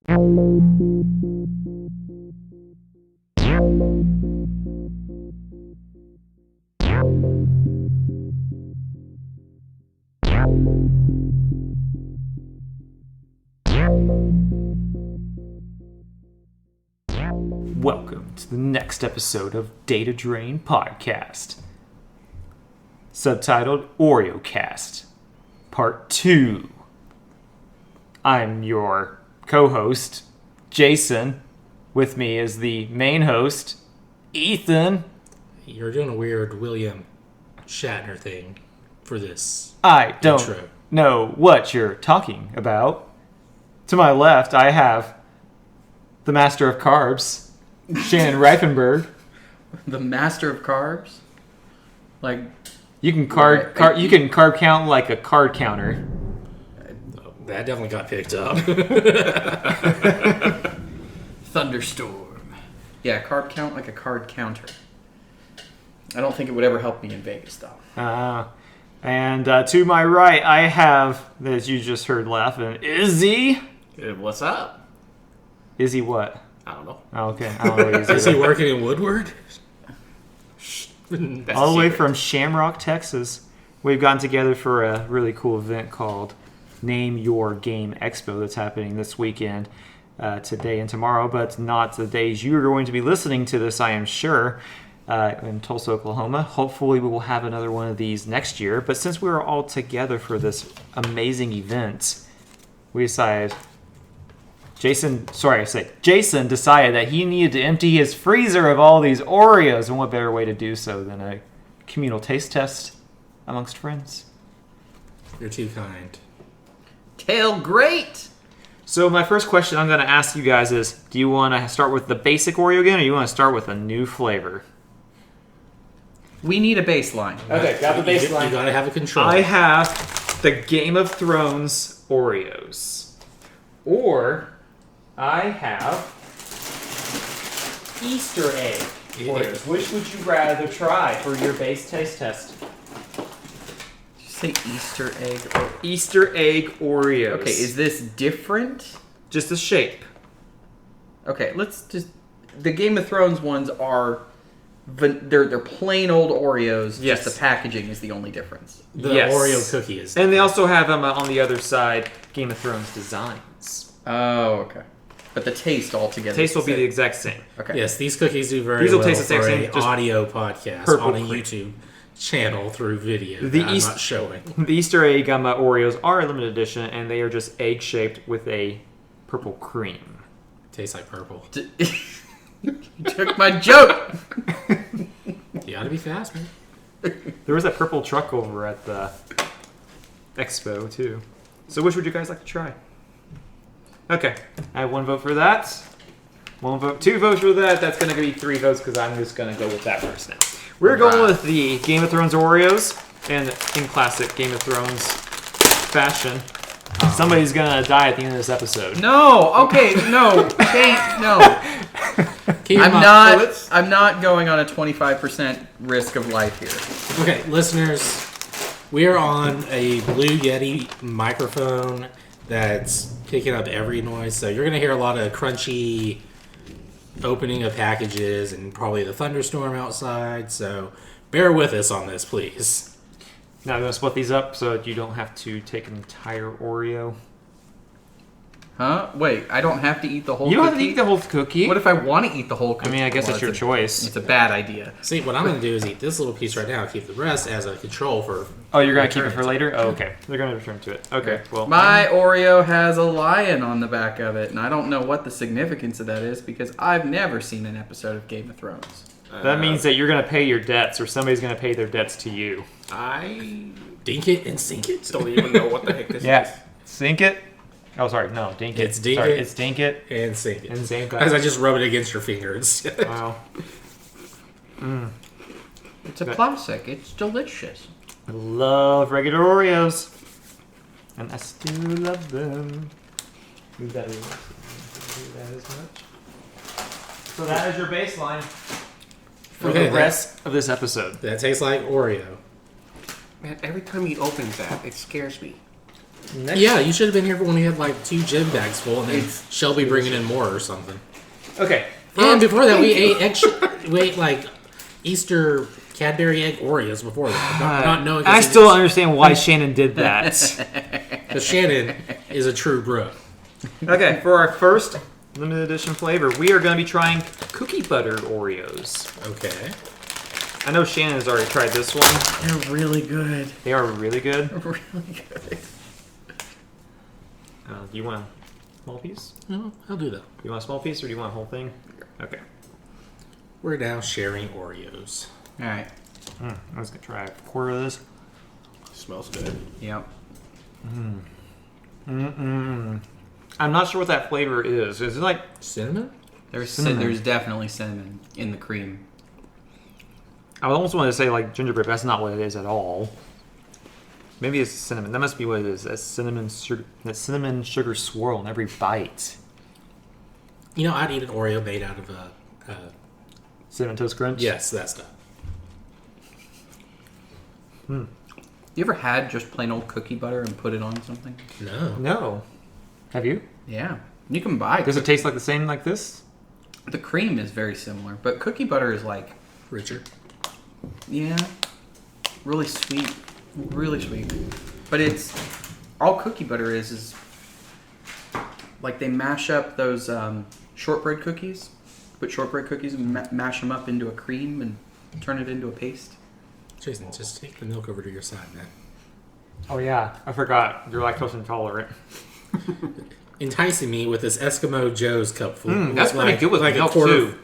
Welcome to the next episode of Data Drain Podcast, subtitled Oreo Cast, Part 2. I'm your co-host, Jason. With me is the main host, Ethan. You're doing a weird William Shatner thing for this I don't intro. know what you're talking about. To my left, I have the master of carbs, Shannon Reifenberg. The master of carbs? Like, You can you can carb count like a card counter. That definitely got picked up. thunderstorm. Yeah, carb count like a card counter. I don't think it would ever help me in Vegas, though. And to my right, I have, as you just heard laughing, Izzy. What's up? Izzy what? I don't know. Oh, okay. I don't know what Izzy Is he working in Woodward? That's all the way secret. from Shamrock, Texas. We've gotten together for a really cool event called Name Your Game Expo that's happening this weekend, today and tomorrow, but not the days you're going to be listening to this, I am sure, in Tulsa, Oklahoma. Hopefully we will have another one of these next year, but since we were all together for this amazing event, we decided... Jason decided that he needed to empty his freezer of all these Oreos, and what better way to do so than a communal taste test amongst friends. You're too kind. Tail great! So my first question I'm going to ask you guys is, do you want to start with the basic Oreo again, or do you want to start with a new flavor? We need a baseline. Okay, got the You baseline. gotta have a control. I have the Game of Thrones Oreos. Or I have Easter egg Oreos. Which would you rather try for your base taste test? Did you say Easter egg? Or... Easter egg Oreos. Okay, is this different? just the shape. Okay, let's just... The Game of Thrones ones are... They're plain old Oreos. Yes. Just the packaging is the only difference. The Yes. Oreo cookie is. And they also have on the other side Game of Thrones designs. Oh, okay. But the taste altogether. Taste will be is the exact same. Okay. Yes, these cookies do very These will well taste the same for thing, an just audio podcast purple on a cream. YouTube channel through video The that I'm East- not showing. The Easter egg Oreos are a limited edition, and they are just egg shaped with a purple cream. Tastes like purple. You took my joke! You gotta be fast, man. There was that purple truck over at the expo too. So which would you guys like to try? Okay, I have one vote for that. One vote, 2 votes for that. That's going to be 3 votes because I'm just going to go with that first now. We're going with the Game of Thrones Oreos, and in classic Game of Thrones fashion, somebody's going to die at the end of this episode. No! Okay, no. Kate, no. Keep in I'm mind- not going on a 25% risk of life here. Okay, listeners, we are on a Blue Yeti microphone that's picking up every noise, so you're going to hear a lot of crunchy opening of packages and probably the thunderstorm outside, so bear with us on this, please. Now I'm going to split these up so that you don't have to take an entire Oreo. Huh? Wait, I don't have to eat the whole You don't cookie? have to eat the whole cookie. What if I want to eat the whole cookie? I mean, I guess it's your choice. It's a bad idea. See, what I'm going to do is eat this little piece right now and keep the rest as a control for... Oh, you're going to keep it for return later? Oh, okay. They're going to return to it. Okay, well. My Oreo has a lion on the back of it, and I don't know what the significance of that is because I've never seen an episode of Game of Thrones. That means that you're going to pay your debts, or somebody's going to pay their debts to you. I Dink it and sink it. don't even know what the heck this Yeah. is. Sink it. Oh, sorry. No, dink it. It's dink Sorry, it. It's dink it. And sink it. And sink As I it. just rub it against your fingers. Wow. It's a classic. It's delicious. I love regular Oreos. And I still love them. Do that as much. So that is your baseline for Okay, the rest of this episode. That tastes like Oreo. Man, every time he opens that, it scares me. Yeah, you should have been here when we had like 2 gym bags full, and then It's- Shelby bringing in more or something. Okay. And before that, we ate like Easter Cadbury egg Oreos before that, not knowing. I still don't understand why Shannon did that. Because Shannon is a true bro. Okay, for our first limited edition flavor, we are going to be trying cookie buttered Oreos. Okay. I know Shannon has already tried this one. They're really good. They are really good. Really good. Do you want a small piece? No, I'll do that. Do you want a small piece or do you want a whole thing? Okay. We're now sharing Oreos. All right. I'm just going to try a quarter of this. Smells good. Yep. I'm not sure what that flavor is. Is it like... Cinnamon? Cinnamon. There's definitely cinnamon in the cream. I almost wanted to say like gingerbread, but that's not what it is at all. Maybe it's cinnamon. That must be what it is. That cinnamon sugar swirl in every bite. You know, I'd eat an Oreo made out of Cinnamon Toast Crunch? yes, that stuff. You ever had just plain old cookie butter and put it on something? No. No. Have you? Yeah. You can buy Does it taste like the same like this? The cream is very similar, but cookie butter is like, Richer. yeah, really sweet. Really sweet. But it's, all cookie butter is like they mash up those shortbread cookies, put shortbread cookies and mash them up into a cream and turn it into a paste. Jason, just take the milk over to your side, man. Oh yeah, I forgot. You're lactose intolerant. Enticing me with this Eskimo Joe's cup full. That's pretty good with milk, a quarter, too.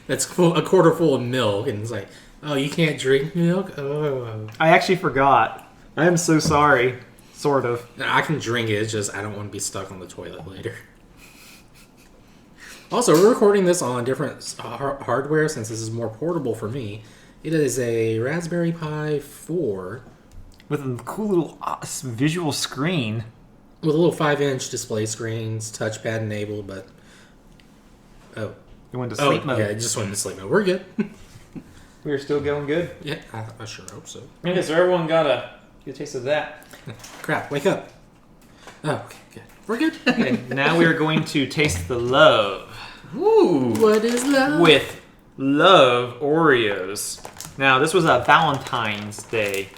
That's a quarter full of milk, and it's like, oh, you can't drink milk? Oh. I actually forgot. I am so sorry. Sort of. I can drink it, it's just I don't want to be stuck on the toilet later. Also, we're recording this on different hardware since this is more portable for me. It is a Raspberry Pi 4 With a cool little visual screen. with a little 5-inch display screens, touchpad enabled, but... Oh. You went to sleep mode. Yeah, it just went into sleep mode. We're good. We are still going good. Yeah, I sure hope so. Okay, so everyone got a good taste of that. Crap, wake up. Oh, okay, good. We're good. Okay, now we are going to taste the love Ooh. What is love? with Love Oreos. Now, this was a Valentine's Day,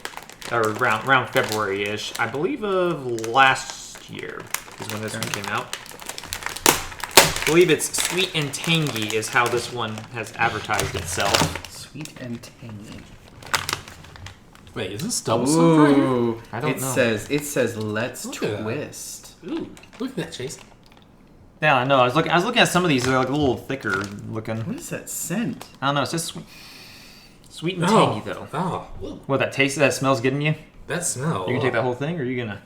or around February-ish, I believe of last year is when this one came out. I believe it's Sweet and Tangy is how this one has advertised itself. Sweet and tangy. Wait, is this double stuff right here? Ooh. I don't know. It says let's Look at that. twist. Ooh, look at that, Chase. Yeah, I know. I was looking at some of these. They're like a little thicker looking. What is that scent? I don't know. It's just sweet and tangy though. Oh, ooh, What that smells getting you? that smell. You can take that whole thing, or are you gonna?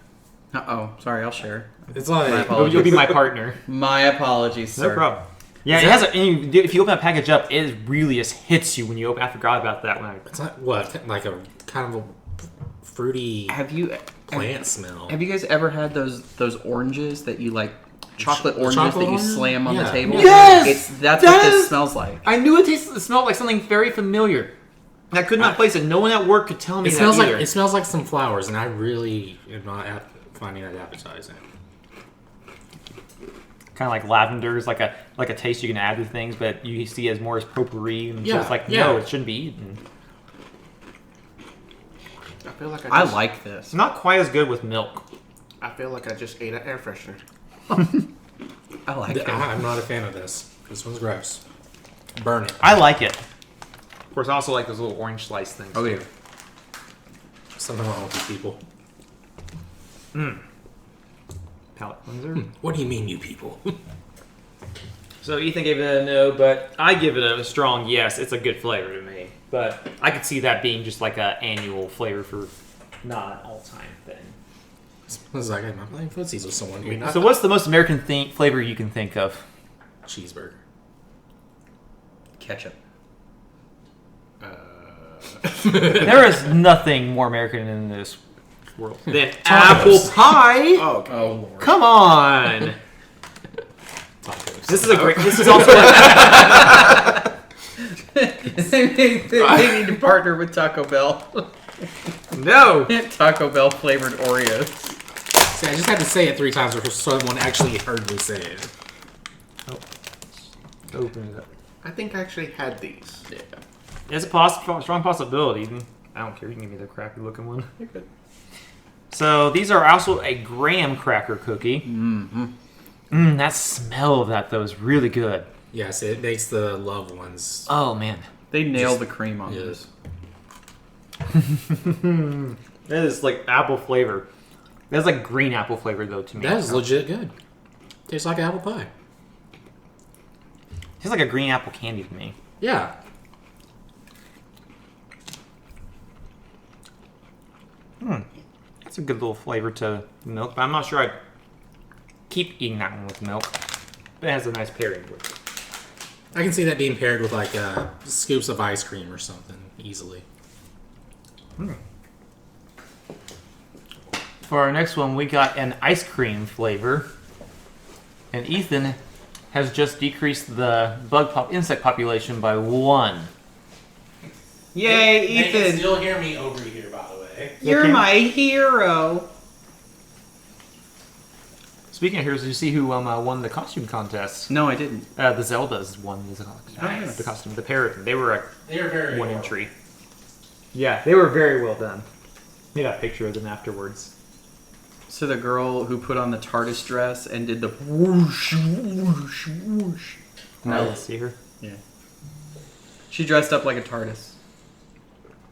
Uh-oh. Sorry, I'll share. It's My like... apologies. You'll be my partner. My apologies, sir. No problem. Yeah, Is it that- has a. And if you open that package up, it really just hits you when you open. I forgot about that when I. It's like, what? Like a kind of a fruity Have you plant smell. Have you guys ever had those oranges that you like chocolate The oranges chocolate that you orange? slam on the Yeah. table? Yes! That's That what this is- smells like. I knew it smelled like something very familiar. I could not place it. No one at work could tell me It that smells either. like some flowers, and I really am not finding that appetizing. Kind of like lavender is like a taste you can add to things, but you see it as more as potpourri, and so Yeah, it's like yeah. no, it shouldn't be eaten. I feel like I just, like this. It's not quite as good with milk. I feel like I just ate an air freshener. I like it. I'm not a fan of this. This one's gross. Burn it. I like it. Of course, I also like those little orange slice things. Oh, yeah. Something wrong with you people. Palate cleanser. What do you mean, you people? So Ethan gave it a no, but I give it a strong yes. It's a good flavor to me, but I could see that being just like an annual flavor for not an all-time thing. It's like I'm not playing footsies with someone here. So what's the most American flavor you can think of? Cheeseburger. Ketchup. There is nothing more American in this world than apple pie. Oh, okay. Oh, Lord. Come on. Tacos. This is a great. This is also. They need to partner with Taco Bell. No. Taco Bell flavored Oreos. See, I just had to say it 3 times before someone actually heard me say it. Open it up. I think I actually had these. Yeah. It's a strong possibility. I don't care. You can give me the crappy looking one. You're good. So these are also a graham cracker cookie. Mm-hmm. That smell of that though is really good. Yes, it makes the loved ones. Oh man, They nailed the cream on Yes. this. that is like apple flavor. That's like green apple flavor though to me. That is legit good. Tastes like apple pie. Tastes like a green apple candy to me. Yeah. That's a good little flavor to milk, but I'm not sure I'd keep eating that one with milk. But it has a nice pairing with it. I can see that being paired with like scoops of ice cream or something easily. For our next one, we got an ice cream flavor. And Ethan has just decreased the insect population by 1. Yay, They can Ethan! still hear me over here, by the way. You're Okay. my hero. Speaking of heroes, did you see who won the costume contest? No, I didn't. The Zeldas won the costume. Nice. The costume. The parrot. They were They are very one well. entry. Yeah, they were very well done. Made a picture of them afterwards. So the girl who put on the TARDIS dress and did the whoosh, whoosh, whoosh. Now let's see her. Yeah. She dressed up like a TARDIS.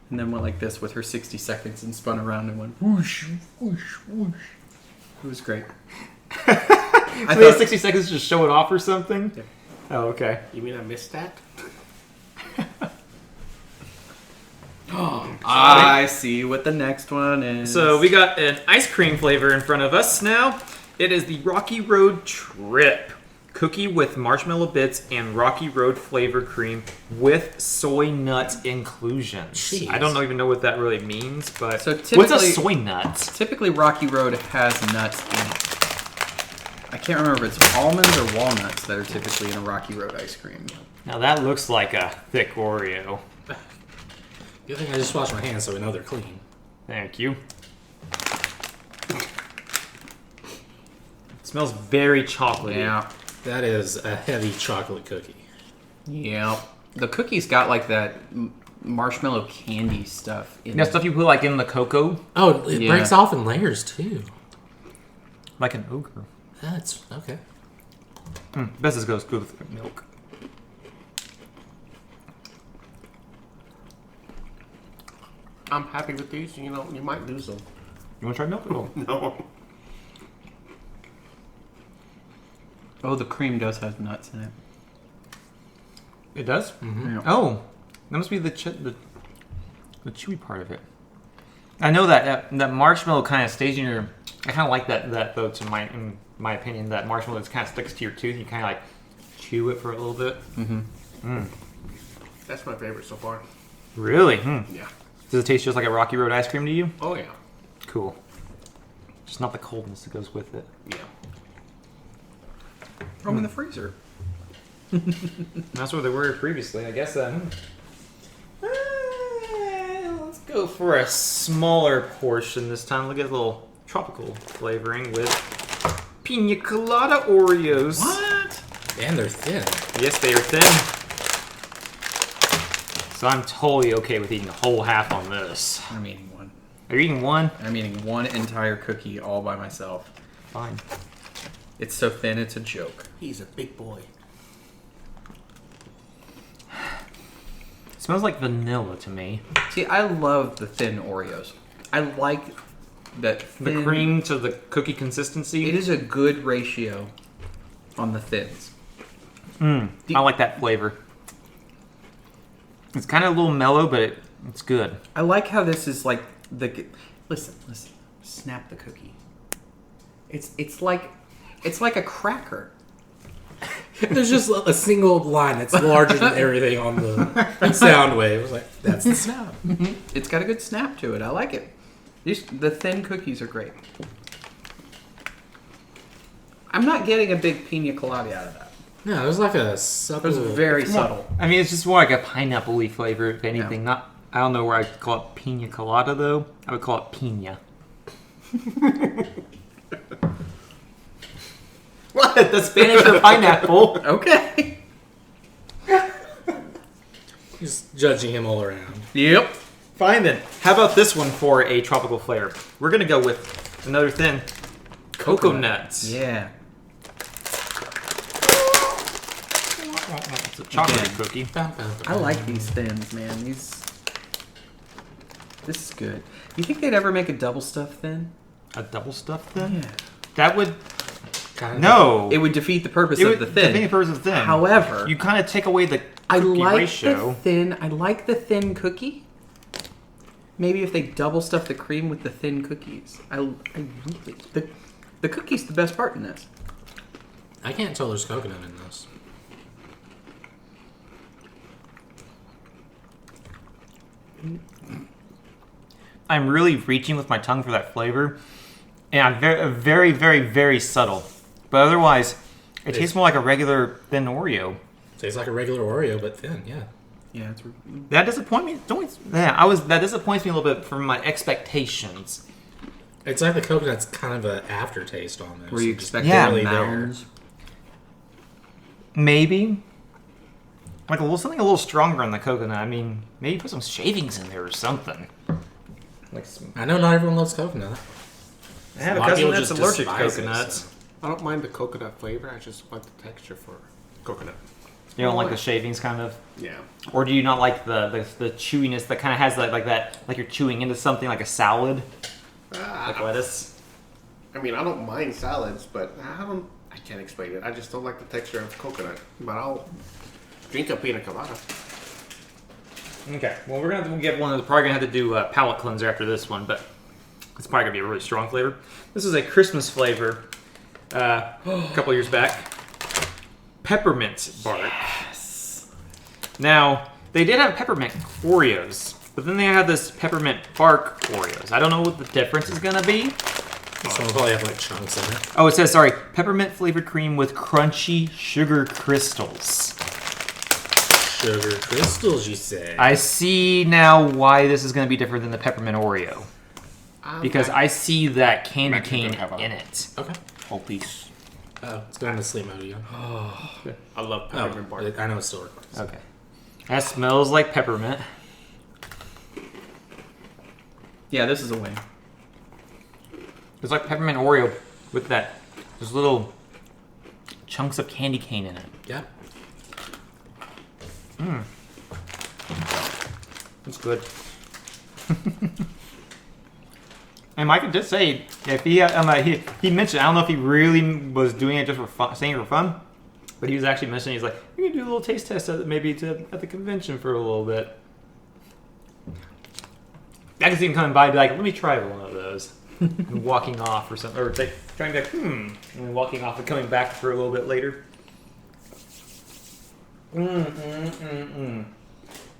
And then went like this with her 60 seconds and spun around and went whoosh, whoosh, whoosh. It was great. I so we had 60 seconds to just show it off or something? Yeah. Oh, okay. You mean I missed that? I see what the next one is. So we got an ice cream flavor in front of us now. It is the Rocky Road Trip. Cookie with marshmallow bits and Rocky Road flavored cream with soy nut inclusion. Jeez. I don't even know what that really means, but So what's a typically- soy nut? Typically, Rocky Road has nuts in it. I can't remember if it's almonds or walnuts that are typically in a Rocky Road ice cream. Now that looks like a thick Oreo. Good thing I just washed my hands so we know they're clean. Thank you. It smells very chocolatey. Yeah. That is a heavy chocolate cookie. Yeah. The cookie's got like that marshmallow candy stuff in Yeah, it. stuff you put like in the cocoa, Oh, it Yeah. breaks off in layers too. like an ogre. That's okay. Best is goes good with milk. I'm happy with these. You know, you might lose them. You want to try milk at all? No. Oh, the cream does have nuts in it. It does? Yeah. Oh, that must be the the chewy part of it. I know that that marshmallow kind of stays in your. I kind of like that though. In my opinion, that marshmallow just kind of sticks to your tooth. You kind of like chew it for a little bit. That's my favorite so far. Really? Yeah. Does it taste just like a Rocky Road ice cream to you? Oh, yeah. Cool. Just not the coldness that goes with it. Yeah. Throw them in the freezer. That's what they were previously, I guess. Let's go for a smaller portion this time. Look at a little tropical flavoring with pina colada Oreos. What? And they're thin. Yes, they are thin. So I'm totally okay with eating a whole half on this. I'm eating one. Are you eating one? I'm eating one entire cookie all by myself. Fine. It's so thin, it's a joke. He's a big boy. It smells like vanilla to me. See, I love the thin Oreos. I like that The thin, cream to the cookie consistency. It is a good ratio on the thins. I like that flavor. It's kind of a little mellow, but it's good. I like how this is like the. Listen. Snap the cookie. It's like a cracker. There's just a single line that's larger than everything on the sound wave. It was like, that's the snap. It's got a good snap to it. I like it. The thin cookies are great. I'm not getting a big pina colada out of that. No, it was like a It supple. was very subtle. I mean, it's just more like a pineapple-y flavor, if anything. Yeah. Not, I don't know where I'd call it pina colada, though. I would call it pina. What? The Spanish for pineapple? Okay. Just judging him all around. Yep. Fine then. How about this one for a tropical flavor? We're gonna go with another thin cocoa nuts. Yeah. It's a chocolate Again. cookie. I like these thins, man. This is good. You think they'd ever make a double stuff thin? A double stuffed thin? Yeah. That would Kind of. no. It would defeat the purpose It of would the thin. defeat the purpose of the thin. However, You kind of take away the I cookie like ratio. the thin. I like the thin cookie. Maybe if they double stuff the cream with the thin cookies. I really the cookie's the best part in this. I can't tell there's coconut in this. I'm really reaching with my tongue for that flavor, and I'm very, very, very subtle. But otherwise, it tastes more like a regular thin Oreo. Tastes like a regular Oreo, but thin, yeah. Yeah, it's That disappoints me. That disappoints me a little bit from my expectations. It's like the coconut's kind of an aftertaste almost. where you It's expect Yeah. barely mounds. Maybe like something a little stronger in the coconut. I mean, maybe put some shavings in there or something. Like some, I know not everyone loves coconut. I have A a lot of cousin people that's just allergic to despise it, coconuts. so. I don't mind the coconut flavor. I just want the texture for coconut. You don't like the shavings, kind of, Yeah. or do you not like the chewiness that kind of has like you're chewing into something like a salad, like lettuce? I mean, I don't mind salads, but I can't explain it. I just don't like the texture of coconut. But I'll drink a pina colada. Okay, well we're gonna get one. Probably gonna have to do a palate cleanser after this one, but it's probably gonna be a really strong flavor. This is a Christmas flavor. A couple years back, peppermint bark. Yes. Now they did have peppermint Oreos, but then they had this peppermint bark Oreos. I don't know what the difference is gonna be. Some will probably have like chunks in it. Oh, it says sorry, peppermint flavored cream with crunchy sugar crystals. Sugar crystals, you say? I see now why this is gonna be different than the peppermint Oreo. Because I see that candy Actually cane don't have a- in it. Okay. Whole piece. Oh, it's going to sleep mode again. I love peppermint bark. I know it's still recording. Okay. That smells like peppermint. Yeah, this is a win. It's like peppermint Oreo with those little chunks of candy cane in it. Yeah. It's good. And Mike did say if he mentioned, I don't know if he really was doing it just for fun, saying it for fun, but he was actually mentioning he's like, we can do a little taste test at the convention for a little bit. I can see him coming by and be like, let me try one of those. And walking off or something, or trying to be like, and then walking off and coming back for a little bit later.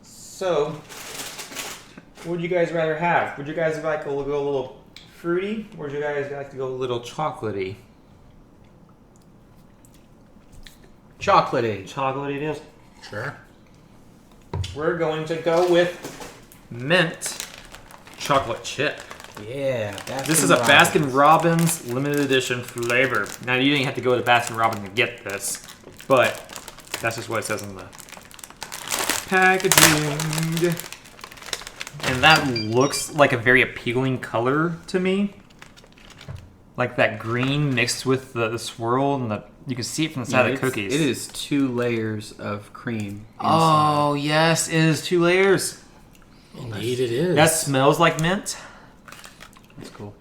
So, what would you guys rather have? Would you guys like to go a little fruity, or would you guys like to go a little chocolatey? Chocolatey. Chocolatey it is. Sure. We're going to go with mint chocolate chip. Yeah. This is a Baskin Robbins limited edition flavor. Now you didn't have to go to Baskin Robbins to get this, but that's just what it says on the packaging. And that looks like a very appealing color to me. Like that green mixed with the swirl, and you can see it from the side of the cookies. It is 2 layers of cream. Oh, yes, it is 2 layers. Indeed it is. That smells like mint. That's cool.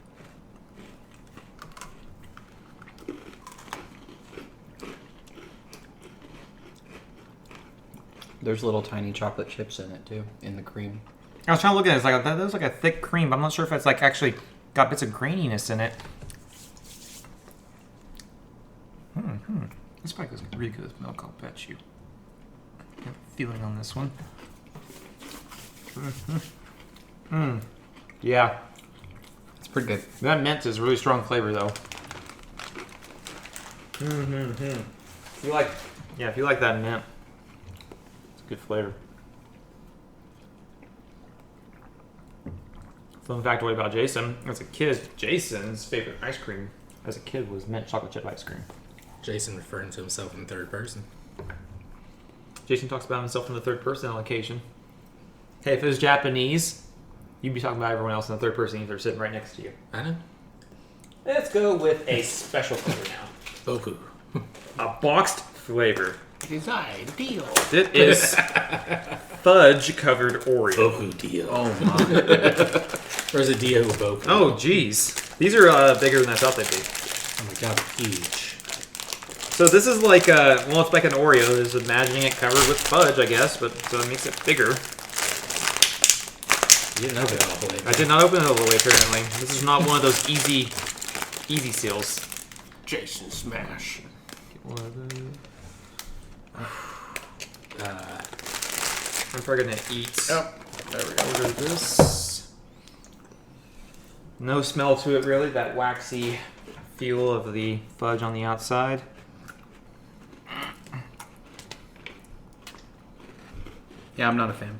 There's little tiny chocolate chips in it too, in the cream. I was trying to look at it. It's like that looks like a thick cream, but I'm not sure if it's like actually got bits of graininess in it. This probably goes really good with milk, I'll bet you. I have a feeling on this one. Yeah, It's pretty good. that mint is really strong flavor though. If you like that mint, it's a good flavor. Fun factoid about Jason: as a kid, Jason's favorite ice cream as a kid was mint chocolate chip ice cream. Jason referring to himself in third person. Jason talks about himself in the third person on occasion. Hey, if it was Japanese, you'd be talking about everyone else in the third person if they're sitting right next to you. I know. Let's go with a special flavor now. Boku. A boxed flavor. It is ideal. It is fudge-covered Oreo. Boku Dio. Oh my! There's a Dio Boku. Oh, jeez. These are bigger than I thought they'd be. Oh my god, huge. So this is like, well, it's like an Oreo. Just imagining it covered with fudge, I guess, but so it makes it bigger. You didn't open it all the way. I did not open it all the way, apparently. This is not one of those easy seals. Jason Smash. I'm probably gonna eat. Oh, there we go. Order this. No smell to it, really. That waxy feel of the fudge on the outside. Yeah, I'm not a fan.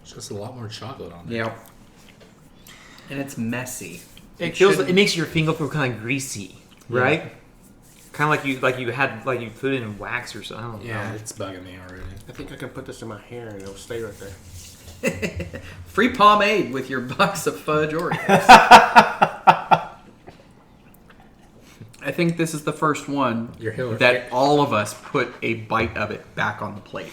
It's just a lot more chocolate on there. Yeah. And it's messy. It shouldn't- makes your finger feel kind of greasy, right? Kind of like you put it in wax or something. I don't know. Yeah, it's bugging me already. I think I can put this in my hair and it'll stay right there. Free pomade with your box of fudge Oreos. I think this is the first one Your hair- that all of us put a bite of it back on the plate.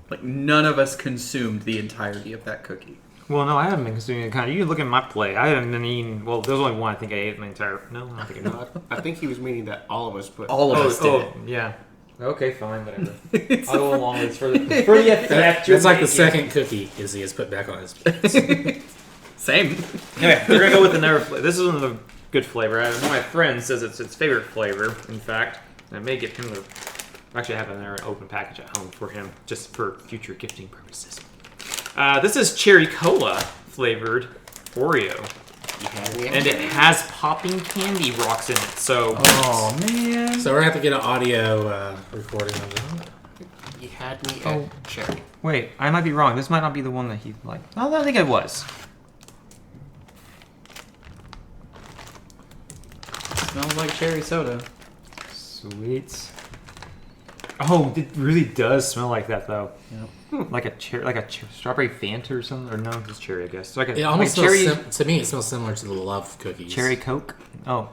Like, none of us consumed the entirety of that cookie. Well, no, I haven't been consuming it. You can look at my plate. I haven't been eating. Well, there's only one. I think I ate my entire. No, I don't think I did. I think he was meaning that all of us put. All of us did. Yeah. Okay, fine, whatever. I'll go along with it for the effect. It's like the second cookie Izzy has put back on his plate. Same. Anyway, we're gonna go with another flavor. This is another good flavor. One of my friend says it's its favorite flavor. In fact, I may get him to. Actually, I have an open package at home for him, just for future gifting purposes. This is cherry cola flavored Oreo, and it has popping candy rocks in it. So, Oh, man. So we're going to have to get an audio recording of that. You had me at cherry. wait, I might be wrong. This might not be the one that he liked. Oh, I think it was. Smells like cherry soda. Sweet. Oh, it really does smell like that though. Yep. Like a strawberry Fanta or something, or no, it's cherry, I guess. So like It almost like smells to me, it smells similar to the Love cookies. cherry Coke. Oh,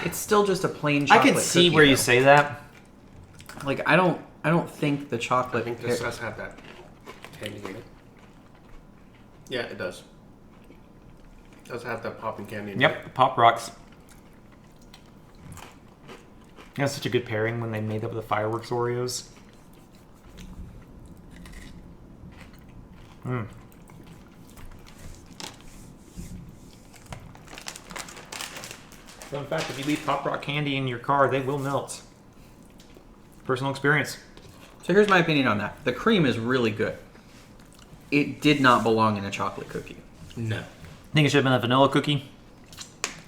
It's still just a plain I chocolate could see cookie, where you though. say that. Like, I don't think the I chocolate... think this does have that candy in it. Yeah, it does. It does have that popping candy in it. Yep, Pop Rocks. That's such a good pairing when they made up the fireworks Oreos. Mm. Fun fact, if you leave Pop Rock candy in your car, they will melt. Personal experience. So here's my opinion on that. The cream is really good. It did not belong in a chocolate cookie. No. Think it should have been a vanilla cookie?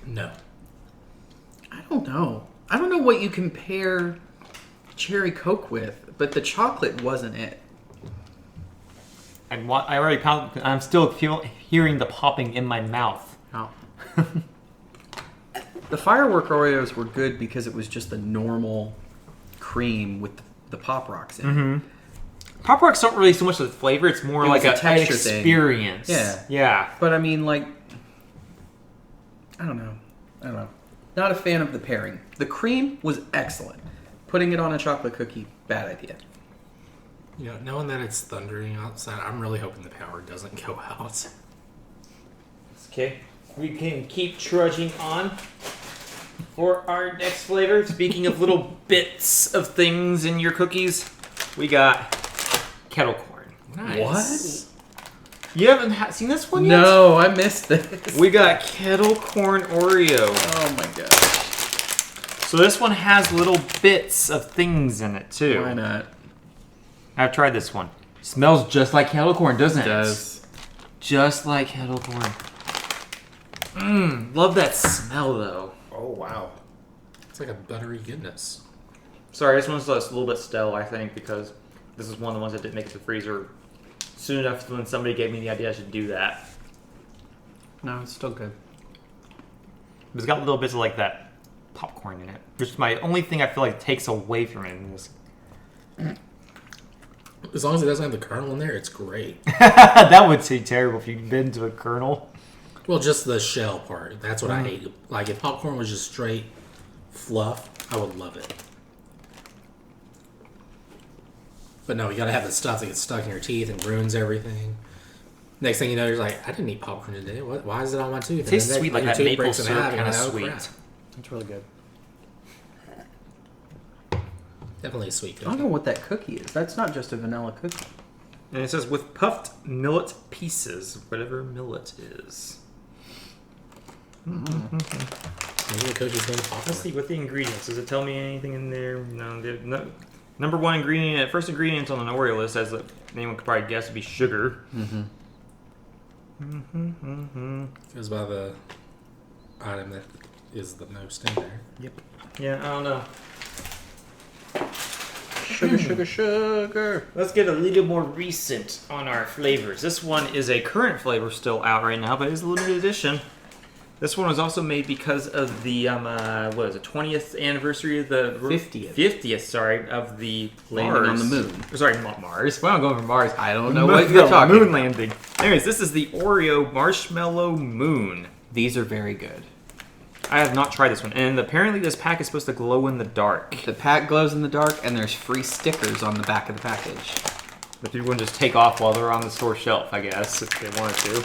No. I don't know. I don't know what you compare cherry Coke with, but the chocolate wasn't it. And what I already I'm still hearing the popping in my mouth. Oh. The firework Oreos were good because it was just the normal cream with the Pop Rocks in it. Mm-hmm. Pop Rocks don't really so much the flavor; it's more It like was a an texture thing. experience. Yeah. yeah. But I mean, like, I don't know. Not a fan of the pairing. The cream was excellent. Putting it on a chocolate cookie, bad idea. You know, knowing that it's thundering outside, I'm really hoping the power doesn't go out. Okay, we can keep trudging on for our next flavor. Speaking of little bits of things in your cookies, we got kettle corn. Nice. You haven't seen this one yet? No, I missed this. We got kettle corn Oreo. Oh my gosh. So this one has little bits of things in it too. Why not? I've tried this one. Smells just like kettle corn, doesn't it? It does. Just like kettle corn. Mmm, love that smell though. Oh, wow. It's like a buttery goodness. Sorry, this one's just a little bit stale, I think, because this is one of the ones that didn't make it to the freezer soon enough when somebody gave me the idea I should do that. No, it's still good. It's got little bits of like that popcorn in it. Which is my only thing I feel like takes away from it in this. As long as it doesn't have the kernel in there, it's great. That would be terrible if you bit into a kernel. Well, just the shell part. That's what I hate. Like, if popcorn was just straight fluff, I would love it. But no, you gotta have the stuff that gets stuck in your teeth and ruins everything. Next thing you know, you're like, I didn't eat popcorn today. Why is it on my tooth? It tastes sweet, like that tooth maple breaks in syrup half, kind of and you're like, sweet. oh, crap. It's really good. Definitely a sweet I don't cookie. know what that cookie is. That's not just a vanilla cookie. And it says with puffed millet pieces, whatever millet is. Maybe the cookie's been Let's popcorn. see what the ingredients. Does it tell me anything in there? No. Number one ingredient, first ingredient on an Oreo list, as anyone could probably guess, would be sugar. Goes by the item that is the most in there. Yep. Yeah, I don't know. Sugar, sugar, sugar. Let's get a little more recent on our flavors. This one is a current flavor still out right now, but it's a limited edition. This one was also made because of the 20th anniversary of the 50th. sorry, of the Landing Mars. on the moon. Sorry, not Mars. Well, I'm going for Mars. I don't know what you're talking Moon about. landing. Anyways, this is the Oreo Marshmallow Moon. These are very good. I have not tried this one, and apparently this pack is supposed to glow in the dark. The pack glows in the dark, and there's free stickers on the back of the package. But people can just take off while they're on the store shelf, I guess, if they wanted to.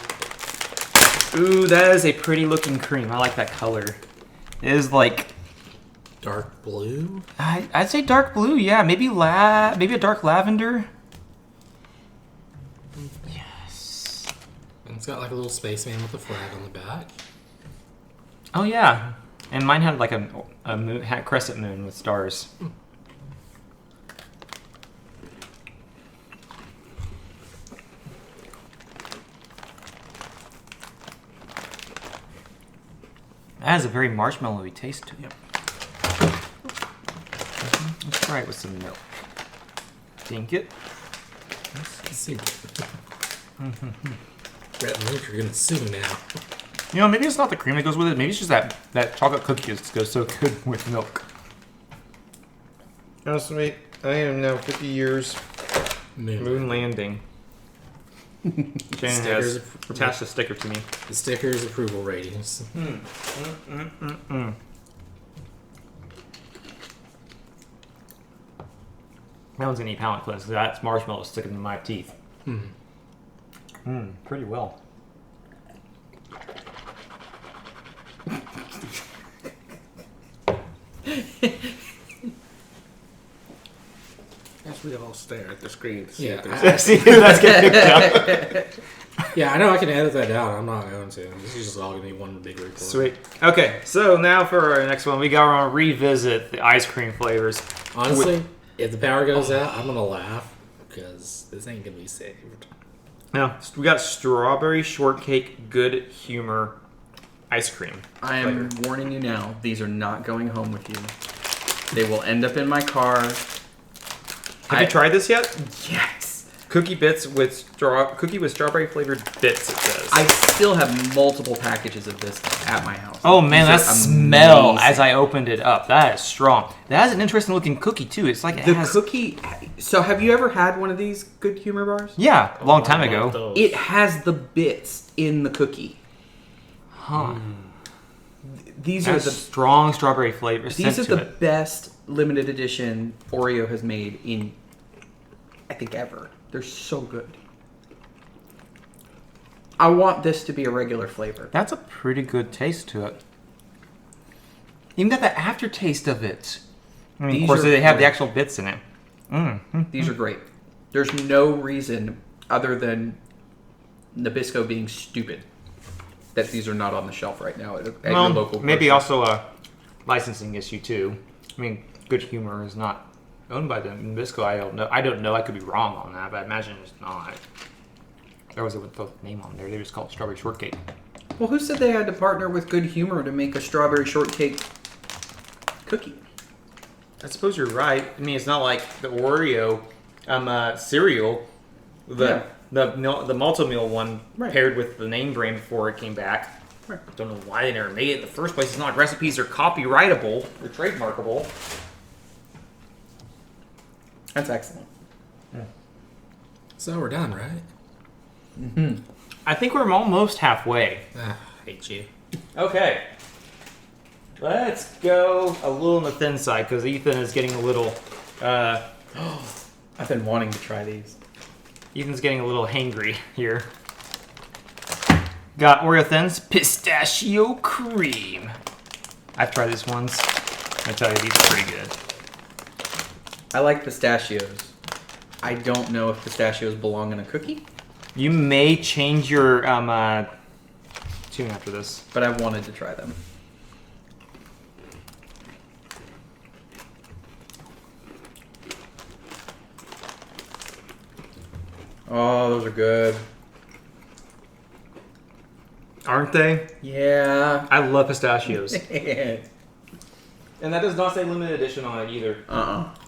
Ooh, that is a pretty looking cream. I like that color. It is like, Dark blue? I'd say dark blue, yeah. Maybe a dark lavender. Yes. And it's got like a little spaceman with a flag on the back. Oh yeah, and mine had like a moon, had crescent moon with stars. That has a very marshmallowy taste to it. Let's try it with some milk. Dink it. Sink it. Brett and Luke are gonna sue now. You know, maybe it's not the cream that goes with it. Maybe it's just that chocolate cookie that goes so good with milk. Honestly, I am now 50 years moon landing. Shannon has attached a sticker to me. The stickers, approval ratings. That one's gonna eat palate cleanse. That's marshmallow sticking in my teeth. Pretty well. As we all stare at the screen to see Yeah, if there's See, that's getting picked up. Yeah, I know I can edit that out. I'm not going to. This is just all going to be one big report. Sweet. Okay, so now for our next one, we got to revisit the ice cream flavors. Honestly, if the power goes out, I'm going to laugh because this ain't going to be saved. Now, we got strawberry shortcake good humor ice cream. I am warning you now, these are not going home with you. They will end up in my car. Have you tried this yet? Yes. Cookie with strawberry flavored bits, it says. I still have multiple packages of this at my house. Oh man, that These are smell amazing. as I opened it up. That is strong. That has an interesting looking cookie too. It's like it The has, cookie. So, have you ever had one of these good humor bars? yeah, a long time ago. It has the bits in the cookie. Huh. These It are has the strong strawberry flavor. these are to the it. best limited edition Oreo has made in, I think, ever. They're so good. I want this to be a regular flavor. That's a pretty good taste to it. Even got the aftertaste of it. I mean, These of course, are they have the great. actual bits in it. These are great. There's no reason other than Nabisco being stupid that these are not on the shelf right now at your local maybe grocery. also a licensing issue too. I mean, Good Humor is not owned by the Nabisco. I don't know. I could be wrong on that, but I imagine it's not. There was a name on there. They just call it strawberry shortcake. Well, who said they had to partner with Good Humor to make a strawberry shortcake cookie? I suppose you're right. I mean, it's not like the Oreo cereal that the multi-meal one Right. paired with the name brand before it came back. Right. Don't know why they never made it in the first place. It's not like recipes are copyrightable or trademarkable. That's excellent. So we're done, right? Mm-hmm. I think we're almost halfway. Ah, hate you. Okay. Let's go a little on the thin side because Ethan is getting a little. I've been wanting to try these. Ethan's getting a little hangry here. Got Oreo Thins, pistachio cream. I've tried these ones. I tell you, these are pretty good. I like pistachios. I don't know if pistachios belong in a cookie, You may change your tune after this. but I wanted to try them. Oh, those are good. Aren't they? Yeah. I love pistachios. And that does not say limited edition on it either.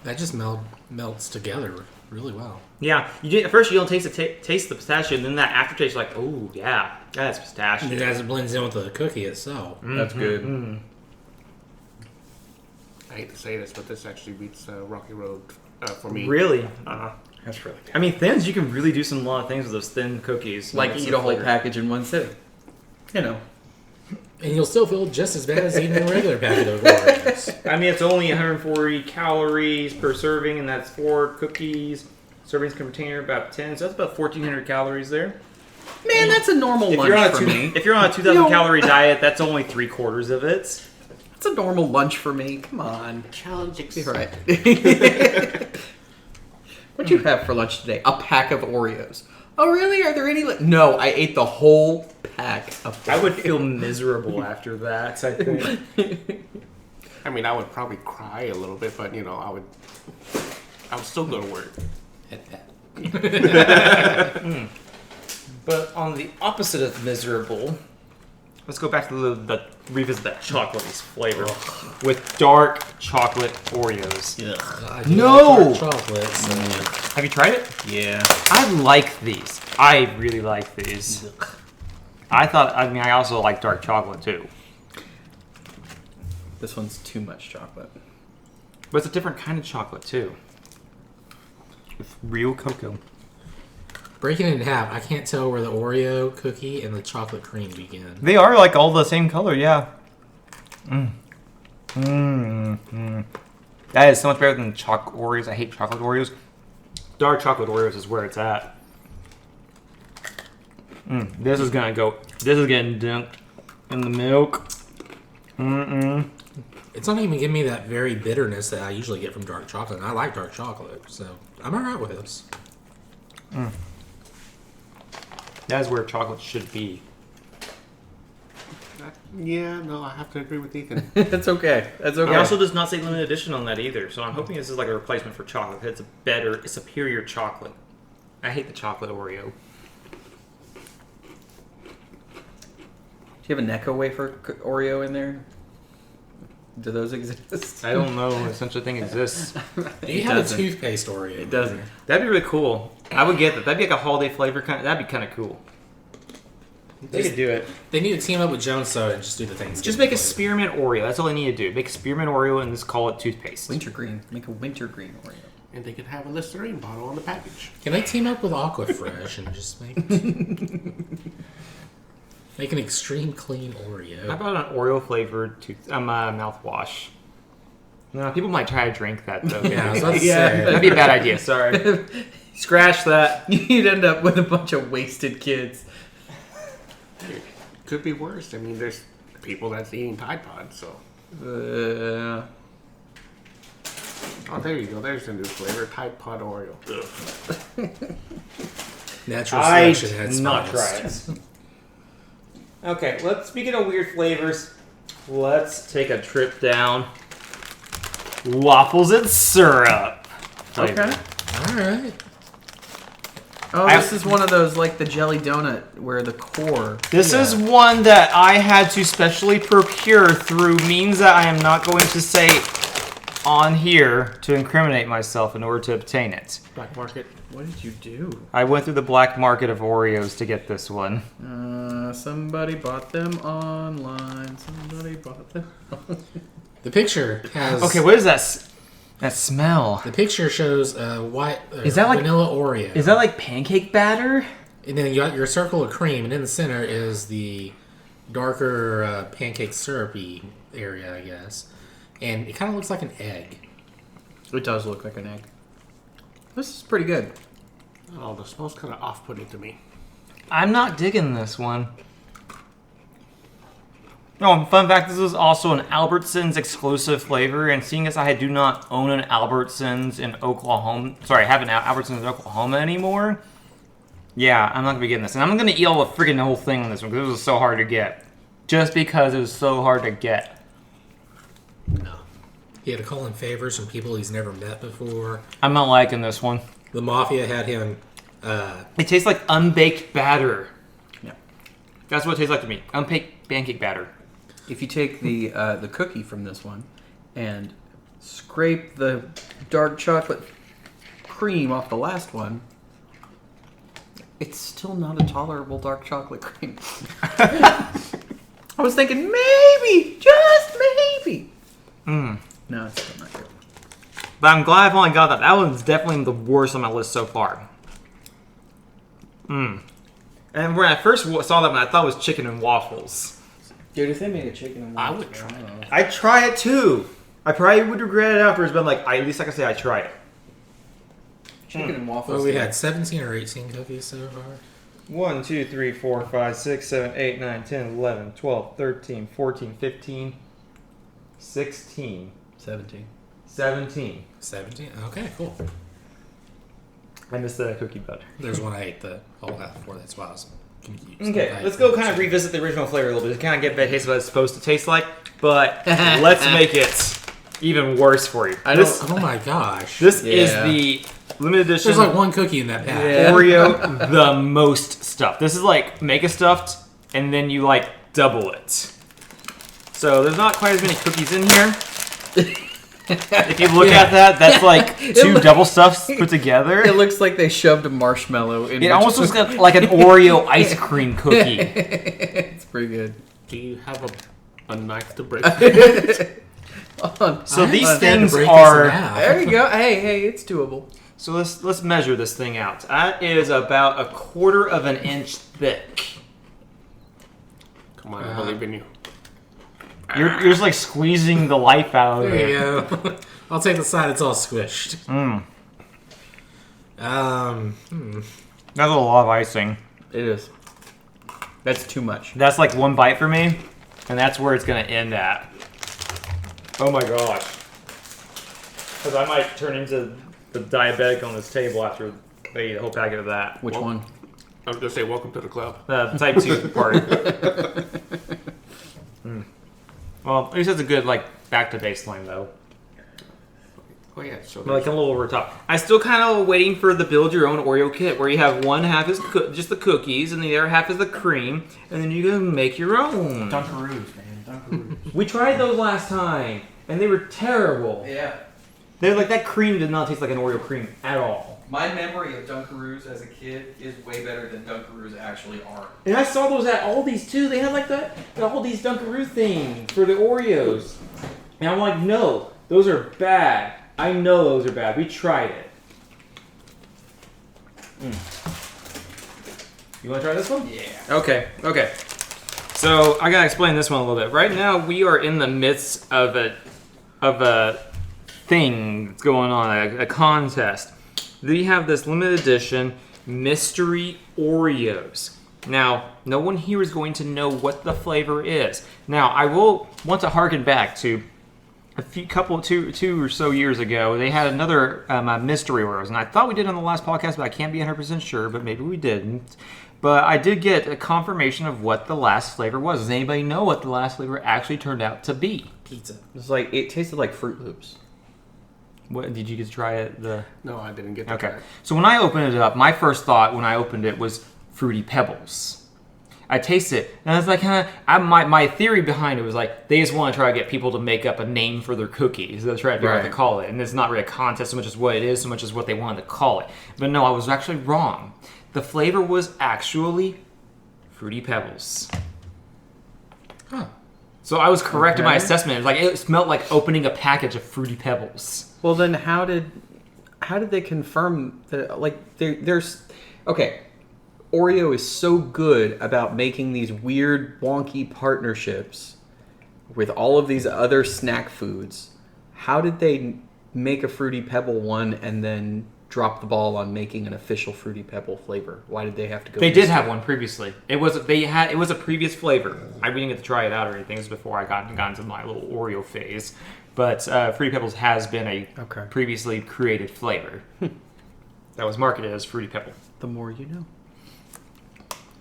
That just melts together really well. Yeah, at first you don't taste the pistachio, and then that aftertaste, like, oh yeah, that's pistachio. And as it blends in with the cookie itself. That's good. I hate to say this, but this actually beats Rocky Road for me. Really? That's really good. I mean, thins, you can really do a lot of things with those thin cookies. Like eat a whole package in one sitting. You know. And you'll still feel just as bad as eating a regular packet of Oreos. I mean, it's only 140 calories per serving, and that's 4 cookies. Servings can contain about 10, so that's about 1,400 calories there. Man, that's a normal If lunch for me. you're on a 2,000 calorie diet, that's only 3/4 of it. It's a normal lunch for me. Come on. Challenge Be accepted. right. What'd you have for lunch today? A pack of Oreos. Oh, really? Are there any? No, I ate the whole pack of Oreos. I would feel miserable after that, I think. I mean, I would probably cry a little bit, but I would still go to work. But on the opposite of miserable, let's go back to the revisit that chocolate flavor with dark chocolate Oreos. I do No! like dark chocolate, so Have you tried it? Yeah. I like these. I really like these. I also like dark chocolate too. This one's too much chocolate. But it's a different kind of chocolate too. With real cocoa. breaking it in half, I can't tell where the Oreo cookie and the chocolate cream begin. They are like all the same color, yeah. That is so much better than chocolate Oreos. I hate chocolate Oreos. Dark chocolate Oreos is where it's at. This is getting dunked in the milk. It's not even giving me that very bitterness that I usually get from dark chocolate. And I like dark chocolate, so I'm alright with this. That is where chocolate should be. Yeah, no, I have to agree with Ethan. That's okay. That's okay. It also does not say limited edition on that either, so I'm hoping this is like a replacement for chocolate. It's a superior chocolate. I hate the chocolate Oreo. Do you have a Necco wafer Oreo in there? Do those exist? I don't know if such a thing exists. Do you have a toothpaste Oreo? It doesn't. That'd be really cool. I would get that. That'd be like a holiday flavor kind. That'd be kind of cool. They could do it. They need to team up with Jones Soda and just do the things. Just make a spearmint Oreo. That's all they need to do. Make a spearmint Oreo and just call it toothpaste. Wintergreen. Make a wintergreen Oreo. And they could have a Listerine bottle on the package. Can they team up with Aquafresh and just make make an extreme clean Oreo? How about an Oreo flavored mouthwash? No, people might try to drink that though. Yeah, I was about to Yeah. say. That'd be a bad idea. Sorry. Scratch that. You'd end up with a bunch of wasted kids. Could be worse. I mean, there's people that's eating Tide Pods, so. Oh, there you go. There's the new flavor, Tide Pod Oreo. Natural I selection has did not try it. Okay, speaking of weird flavors, let's take a trip down waffles and syrup flavor. Okay. Alright. Oh, this is one of those like the jelly donut where the core. This is one that I had to specially procure through means that I am not going to say on here to incriminate myself in order to obtain it. Black market. What did you do? I went through the black market of Oreos to get this one. Somebody bought them online. Somebody bought them. The picture has. Okay, what is that? That smell. The picture shows white. Is that like vanilla Oreo? Is that like pancake batter? And then you got your circle of cream, and in the center is the darker pancake syrupy area, I guess. And it kind of looks like an egg. It does look like an egg. This is pretty good. Oh, the smell's kind of off-putting to me. I'm not digging this one. Oh, fun fact, this is also an Albertsons exclusive flavor, and seeing as I do not own an Albertsons in Oklahoma, sorry, I have an Albertsons in Oklahoma anymore, yeah, I'm not going to be getting this. And I'm going to eat all the freaking whole thing on this one, because it was so hard to get. Just because it was so hard to get. No. He had to call in favors from people he's never met before. I'm not liking this one. The Mafia had him... It tastes like unbaked batter. Yeah. That's what it tastes like to me. Unbaked pancake batter. If you take the cookie from this one and scrape the dark chocolate cream off the last one, it's still not a tolerable dark chocolate cream. I was thinking maybe, just maybe. No, it's still not good. But I'm glad I've only got that. That one's definitely the worst on my list so far. And when I first saw that one, I thought it was chicken and waffles. Dude, if they made a chicken and I would try it. I'd try it too. I probably would regret it afterwards, but at least I can say I tried it. Chicken and waffles. Well, we had 17 or 18 cookies so far. 1, 2, 3, 4, 5, 6, 7, 8, 9, 10, 11, 12, 13, 14, 15, 16, 17. 17. 17? Okay, cool. I missed the cookie butter. There's one I ate the whole half before. That's why I was confused. Okay, let's go kind of revisit the original flavor a little bit. Kind of get that taste what it's supposed to taste like, but let's make it even worse for you. Oh my gosh. This is the limited edition. There's like one cookie in that pack. Yeah. Oreo, the most stuff. This is like make a stuffed, and then you like double it. So there's not quite as many cookies in here. If you look at that, that's like two double stuffs put together. It looks like they shoved a marshmallow in. It almost looks like an Oreo ice cream cookie. It's pretty good. Do you have a knife to break it? So these had to things break this in are. half. There you go. Hey, it's doable. So let's measure this thing out. That is about 1/4 of an inch thick. Come on, I believe in you. You're just like squeezing the life out of There it. you go. I'll take the side it's all squished. That's a lot of icing. It is. That's too much. That's like one bite for me, and that's where it's gonna end at. Oh my gosh. Because I might turn into the diabetic on this table after they eat a whole packet of that. Which one? I was going to say, welcome to the club. The type 2 party. Well, at least that's a good like back to baseline though. Oh, yeah. So Like a little over top. I'm still kind of waiting for the build your own Oreo kit where you have one half is just the cookies and the other half is the cream, and then you can make your own. Dunkaroos, man. Dunkaroos. We tried those last time, and they were terrible. Yeah. They're like that cream did not taste like an Oreo cream at all. My memory of Dunkaroos as a kid is way better than Dunkaroos actually are. And I saw those at Aldi's too. They had like that Aldi's Dunkaroo thing for the Oreos. And I'm like, no, those are bad. I know those are bad. We tried it. You want to try this one? Yeah. Okay. So I gotta explain this one a little bit. Right now we are in the midst of a thing that's going on, a contest. We have this limited edition mystery Oreos. Now, no one here is going to know what the flavor is. Now, I will want to harken back to two or so years ago. They had another mystery Oreos, and I thought we did on the last podcast, but I can't be 100% sure, but maybe we didn't. But I did get a confirmation of what the last flavor was. Does anybody know what the last flavor actually turned out to be? Pizza. It's like it tasted like Fruit Loops. What did you get to try it? No, I didn't get to Okay. try it. So when I opened it up, my first thought when I opened it was Fruity Pebbles. I tasted it, and I was like, my theory behind it was like they just want to try to get people to make up a name for their cookies. They're trying to figure out what to call it, and it's not really a contest so much as what it is, so much as what they wanted to call it. But no, I was actually wrong. The flavor was actually Fruity Pebbles. Huh. So I was correct in my assessment. It was like it smelled like opening a package of Fruity Pebbles. Well, then how did they confirm that? Like, there's okay. Oreo is so good about making these weird, wonky partnerships with all of these other snack foods. How did they make a Fruity Pebble one and then drop the ball on making an official Fruity Pebble flavor? Why did they have to go? They did have one previously. It was a previous flavor. We didn't get to try it out or anything. It was before I got into my little Oreo phase. But Fruity Pebbles has been a previously created flavor that was marketed as Fruity Pebble. The more you know.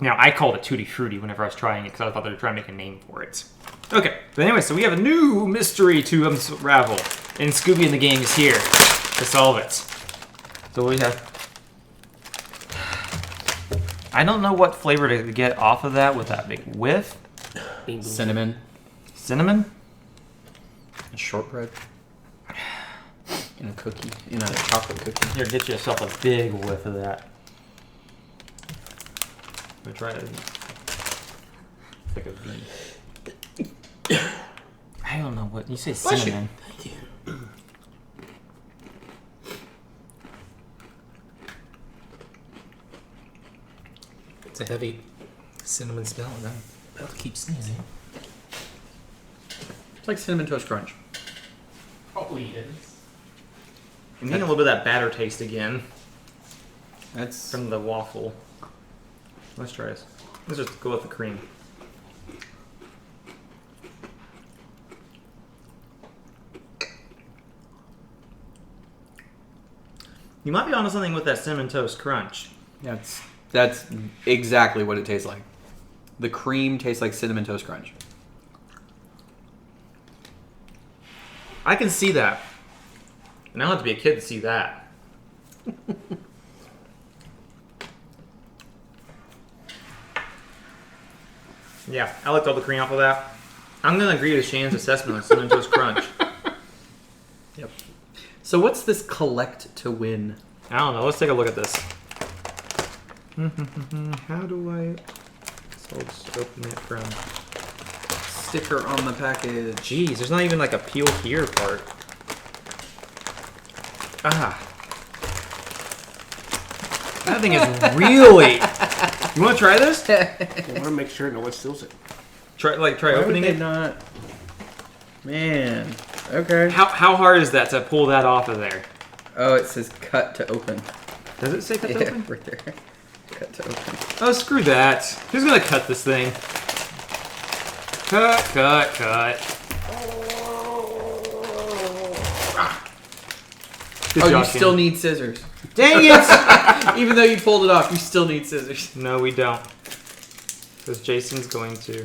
Now, I called it Tutti Frutti whenever I was trying it because I thought they were trying to make a name for it. Okay, but anyway, so we have a new mystery to unravel, and Scooby and the gang is here to solve it. So we have... I don't know what flavor to get off of that with that big whiff. Cinnamon. Cinnamon? And shortbread. And a cookie. And a chocolate cookie. Here, get yourself a big whiff of that. I'm gonna try it. It's like a V. I don't know what you say. Cinnamon. Thank you. It's a heavy cinnamon smell, and I'm about to keep sneezing. It's like Cinnamon Toast Crunch. Probably is. I'm getting a little bit of that batter taste again That's from the waffle. Let's try this. Let's just go with the cream. You might be onto something with that Cinnamon Toast Crunch. that's exactly what it tastes like. The cream tastes like Cinnamon Toast Crunch. I can see that. And I don't have to be a kid to see that. Yeah, I licked all the cream off of that. I'm going to agree with Shannon's assessment on Cinnamon Toast Crunch. Yep. So what's this collect to win? I don't know. Let's take a look at this. How do I... So I'll just open it from... Sticker on the package. Jeez, there's not even like a peel here part. Ah. That thing is really... You want to try this? I want to make sure no one steals it. Try Why opening would it. they not? Man. Okay. How hard is that to pull that off of there? Oh, it says cut to open. Does it say cut to Yeah, open? right there. Cut to open. Oh, screw that. Who's gonna cut this thing? Cut. Good Oh, job, you still Shannon. need scissors. Dang it! Even though you pulled it off, you still need scissors. No, we don't. Because Jason's going to.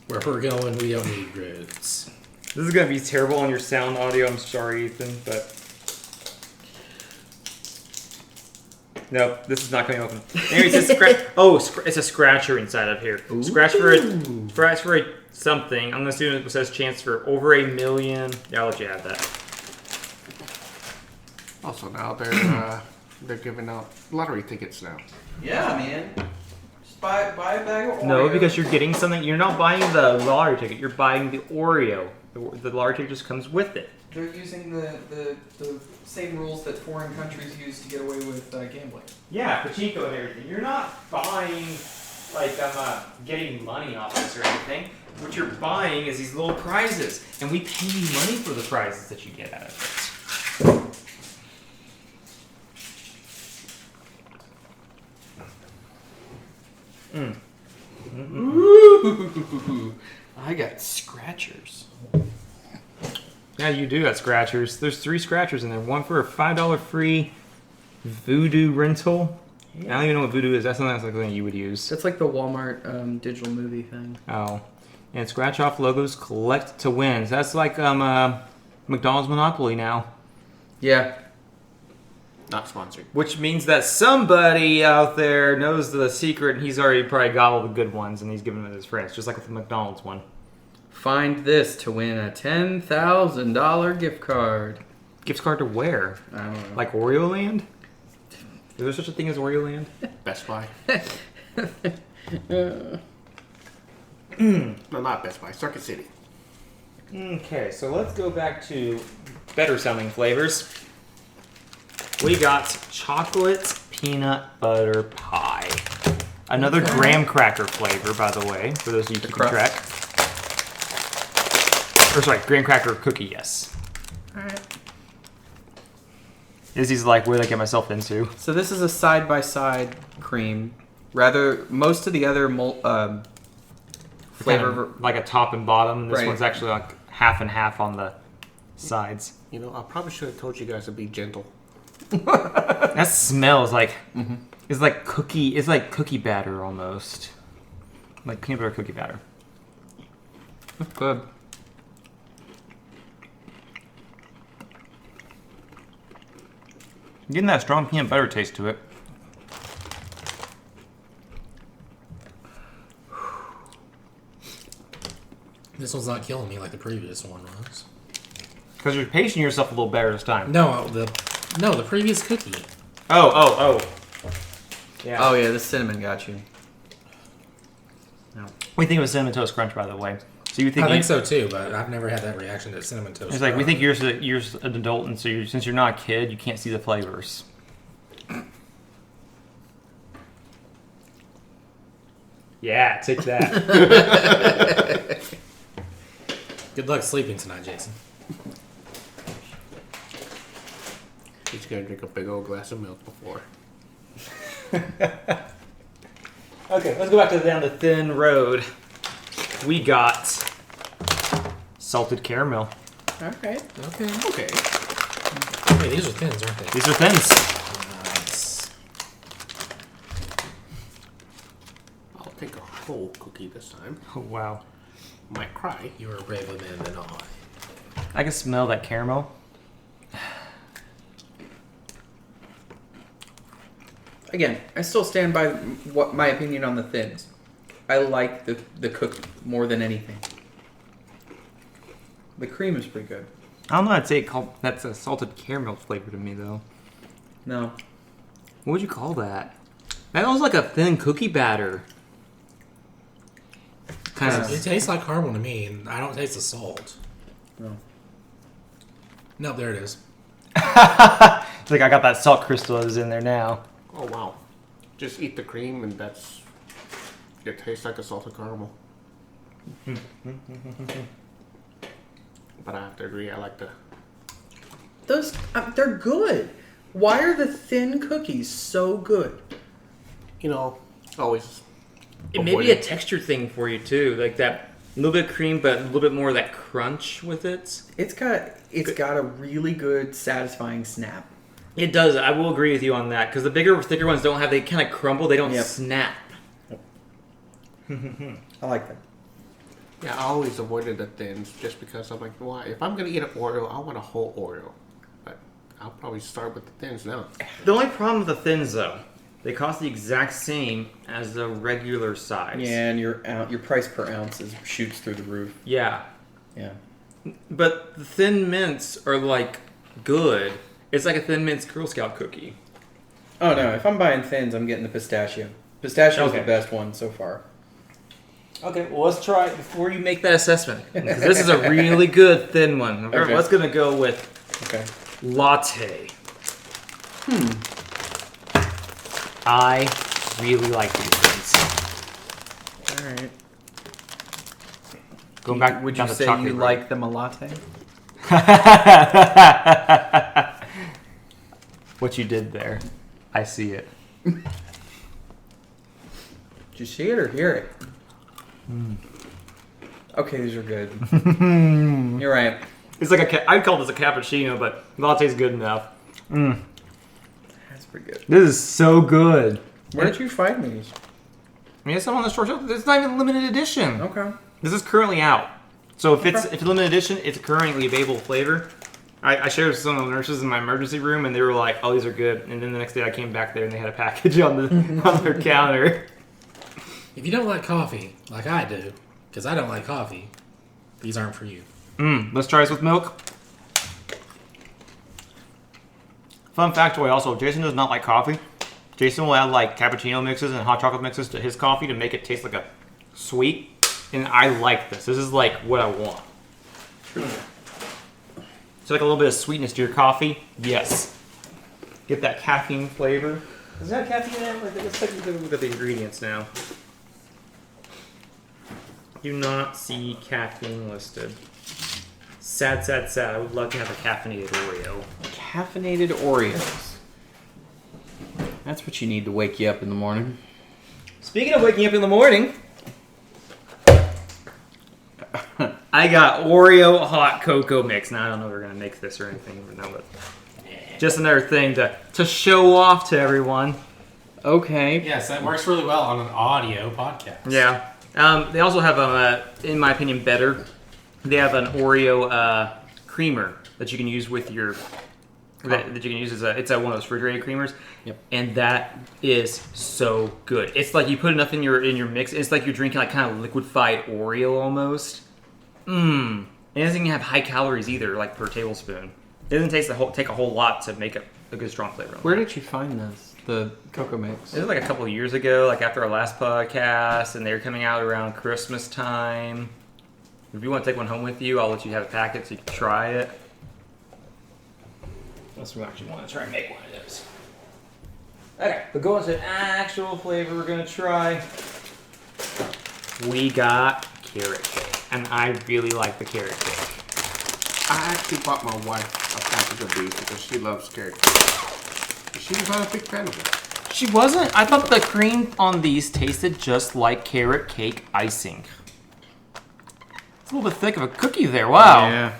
Where we're going, we don't need roads. This is gonna be terrible on your sound audio. I'm sorry, Ethan, but. No, this is not coming open. Anyways, it's it's a scratcher inside of here. Scratch for a something. I'm gonna assume it says chance for over 1 million. Yeah, I'll let you have that. Also, now they're giving out lottery tickets now. Yeah, man. Just buy a bag of Oreo. No, because you're getting something. You're not buying the lottery ticket. You're buying the Oreo. The lottery ticket just comes with it. They're using the same rules that foreign countries use to get away with gambling. Yeah, Pachinko and everything. You're not buying like I'm getting money off this or anything. What you're buying is these little prizes, and we pay you money for the prizes that you get out of it. Ooh, I got scratchers. Yeah, you do got scratchers. There's 3 scratchers in there. One for a $5 free Voodoo rental. I don't even know what Voodoo is. That's not something you would use. That's like the Walmart digital movie thing. Oh. And scratch off logos, collect to win. So that's like McDonald's Monopoly now. Yeah. Not sponsored. Which means that somebody out there knows the secret, and he's already probably got all the good ones, and he's giving them to his friends, just like with the McDonald's one. Find this to win a $10,000 gift card. Gift card to where? I don't know. Like Oreo Land? Is there such a thing as Oreo Land? Best Buy. No, not Best Buy. Circuit City. Okay, so let's go back to better sounding flavors. We got chocolate peanut butter pie. Another graham cracker flavor, by the way, for those of you keeping track. Or sorry, graham cracker cookie, yes. Alright. Izzy's like, what did I get myself into? So this is a side-by-side cream. Rather, most of the other flavor... Kind of like a top and bottom. This Right. one's actually like half and half on the sides. You know, I probably should have told you guys to be gentle. That smells like... It's like cookie... It's like cookie batter almost. Like peanut butter cookie batter. That's good. Getting that strong peanut butter taste to it. This one's not killing me like the previous one was. Because you're pacing yourself a little better this time. No, the previous cookie. Oh. Yeah. Oh yeah, the cinnamon got you. No. We think it was Cinnamon Toast Crunch, by the way. So you think I think so too, but I've never had that reaction to cinnamon toast. It's like, we think you're an adult, and so since you're not a kid, you can't see the flavors. Yeah, take that. Good luck sleeping tonight, Jason. He's gonna drink a big old glass of milk before. Okay, let's go back down the thin road. We got salted caramel. Okay. Okay. Okay. Hey, these are thins, aren't they? These are thins. Nice. I'll take a whole cookie this time. Oh, wow. Might cry. You are a braver man than I. I can smell that caramel. Again, I still stand by what my opinion on the thins. I like the cookie more than anything. The cream is pretty good. I don't know. I'd say that's a salted caramel flavor to me, though. No. What would you call that? That was like a thin cookie batter. Kind It of. tastes like caramel to me, and I don't taste the salt. No. No, there it is. It's like I got that salt crystal that's in there now. Oh wow. Just eat the cream and it tastes like a salted caramel. But I have to agree, I like the... Those, they're good. Why are the thin cookies so good? You know, always... It may be a texture thing for you too, like that little bit of cream, but a little bit more of that crunch with it. It's got a really good, satisfying snap. It does. I will agree with you on that because the bigger, thicker ones don't have. They kind of crumble. They don't Yep. snap. I like that. Yeah, I always avoided the thins just because I'm like, why? If I'm going to eat an Oreo, I want a whole Oreo. But I'll probably start with the thins now. The only problem with the thins, though, they cost the exact same as the regular size. Yeah, and your price per ounce shoots through the roof. Yeah. Yeah. But the Thin Mints are like good. It's like a Thin Mints Girl Scout cookie. Oh no! If I'm buying thins, I'm getting the pistachio. Pistachio is Okay. the best one so far. Okay, well, let's try it before you make that assessment. 'Cause this is a really good thin one. Okay. Let's gonna go with Okay. latte. I really like these things. All right. Going back, Would down you the say chocolate you road. like them a latte? What you did there, I see it. Did you see it or hear it? Okay, these are good. You're right. It's like I'd call this a cappuccino, but latte's good enough. That's pretty good. This is so good. Where did you find these? I mean, it's on the store shelf. It's not even limited edition. Okay. This is currently out. So if it's limited edition, it's currently available flavor. I shared with some of the nurses in my emergency room, and they were like, "Oh, these are good." And then the next day, I came back there, and they had a package on the on their counter. If you don't like coffee, like I do, because I don't like coffee, these aren't for you. Let's try this with milk. Fun factoid also, Jason does not like coffee. Jason will add like cappuccino mixes and hot chocolate mixes to his coffee to make it taste like a sweet. And I like this. This is like what I want. So like a little bit of sweetness to your coffee. Yes. Get that caffeine flavor. Is that caffeine in it? Let's take a look at the ingredients now. Do not see caffeine listed. Sad, sad, sad. I would love to have a caffeinated Oreo. Caffeinated Oreos. That's what you need to wake you up in the morning. Speaking of waking up in the morning, I got Oreo hot cocoa mix. Now I don't know if we're gonna make this or anything, but just another thing to show off to everyone. Okay. Yes, that works really well on an audio podcast. Yeah. They also have in my opinion, better. They have an Oreo creamer that you can use with your. That you can use as it's one of those refrigerated creamers. Yep. And that is so good. It's like you put enough in your mix. It's like you're drinking like kind of liquefied Oreo almost. And it doesn't even have high calories either, like per tablespoon. It doesn't take a whole lot to make a good strong flavor. where did you find this? The cocoa mix? It was like a couple of years ago, like after our last podcast, and they were coming out around Christmas time. If you want to take one home with you, I'll let you have a packet so you can try it. Unless we actually want to try and make one of those. Okay, but going to actual flavor we're going to try. We got carrot cake, and I really like the carrot cake. I actually bought my wife a package of these because she loves carrot cake. She was not a big fan of it. She wasn't? I thought the cream on these tasted just like carrot cake icing. It's a little bit thick of a cookie there, wow. Yeah.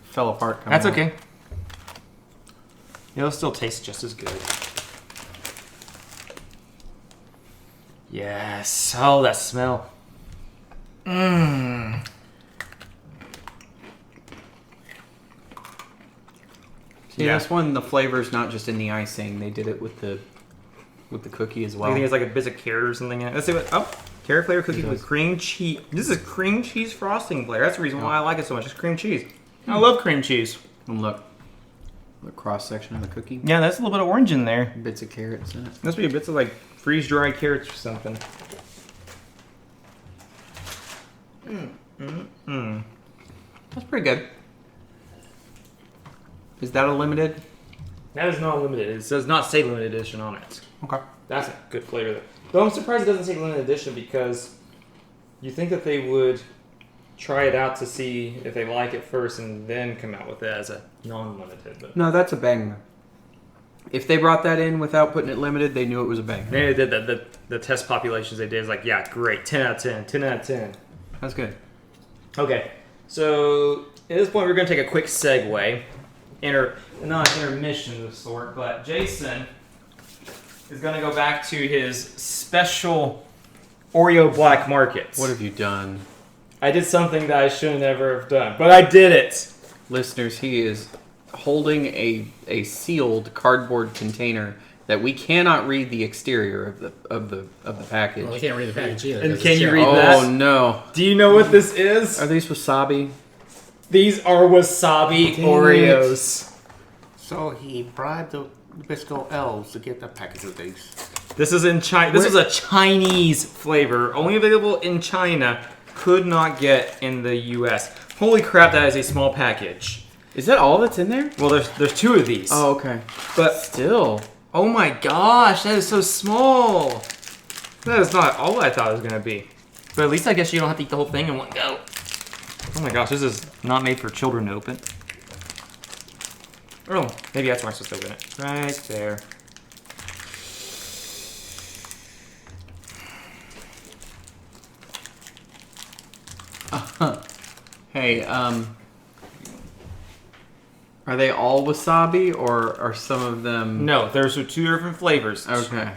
Fell apart. That's okay. It'll still taste just as good. Yes. Oh, that smell. Mmm. See, this one, the flavor's not just in the icing. They did it with the cookie as well. I think it's like a bit of carrot or something in it. Let's see what. Oh, carrot flavor cookie with cream cheese. This is cream cheese frosting flavor. That's the reason why I like it so much. It's cream cheese. I love cream cheese. And look, the cross section of the cookie. Yeah, that's a little bit of orange in there. Bits of carrots in it. Must be bits of like freeze dried carrots or something. That's pretty good. Is that a limited? That is not limited. It does not say limited edition on it. Okay. That's a good flavor though. Though I'm surprised it doesn't say limited edition because you think that they would try it out to see if they like it first and then come out with it as a non-limited. But No, that's a banger. If they brought that in without putting it limited, they knew it was a banger. they did that. The test populations they did is like, yeah, great, 10 out of 10, 10 out of 10. That's good. Okay, so at this point we're going to take a quick segue. Not an intermission of the sort, but Jason is going to go back to his special Oreo Black Market. What have you done? I did something that I shouldn't ever have done, but I did it. Listeners, he is holding a sealed cardboard container that we cannot read the exterior of the package. Well, we can't read the package either. And 'cause can it's you shut. read that? Oh no. Do you know what this is? Are these wasabi? These are wasabi Dang Oreos. So he bribed the Bisco elves to get the package of these. This is in China. This is a Chinese flavor, only available in China. Could not get in the U.S. Holy crap! That is a small package. Is that all that's in there? Well, there's two of these. Oh, okay. But Still. oh my gosh, that is so small. That is not all I thought it was gonna be. But at least I guess you don't have to eat the whole thing in one go. Oh my gosh, this is not made for children to open. Oh, maybe that's where I'm supposed to open it. Right there. Hey, are they all wasabi or are some of them? No, there's two different flavors. Okay.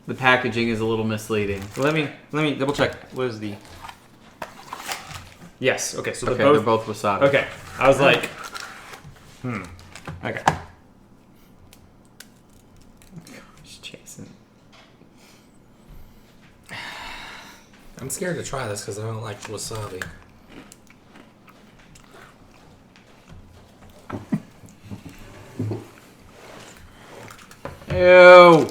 The packaging is a little misleading. Let me double check. What is the? Yes. Okay. So Okay, they're they're both. both wasabi. Okay. I was like, Okay. Just Jason. I'm scared to try this because I don't like wasabi. Ew.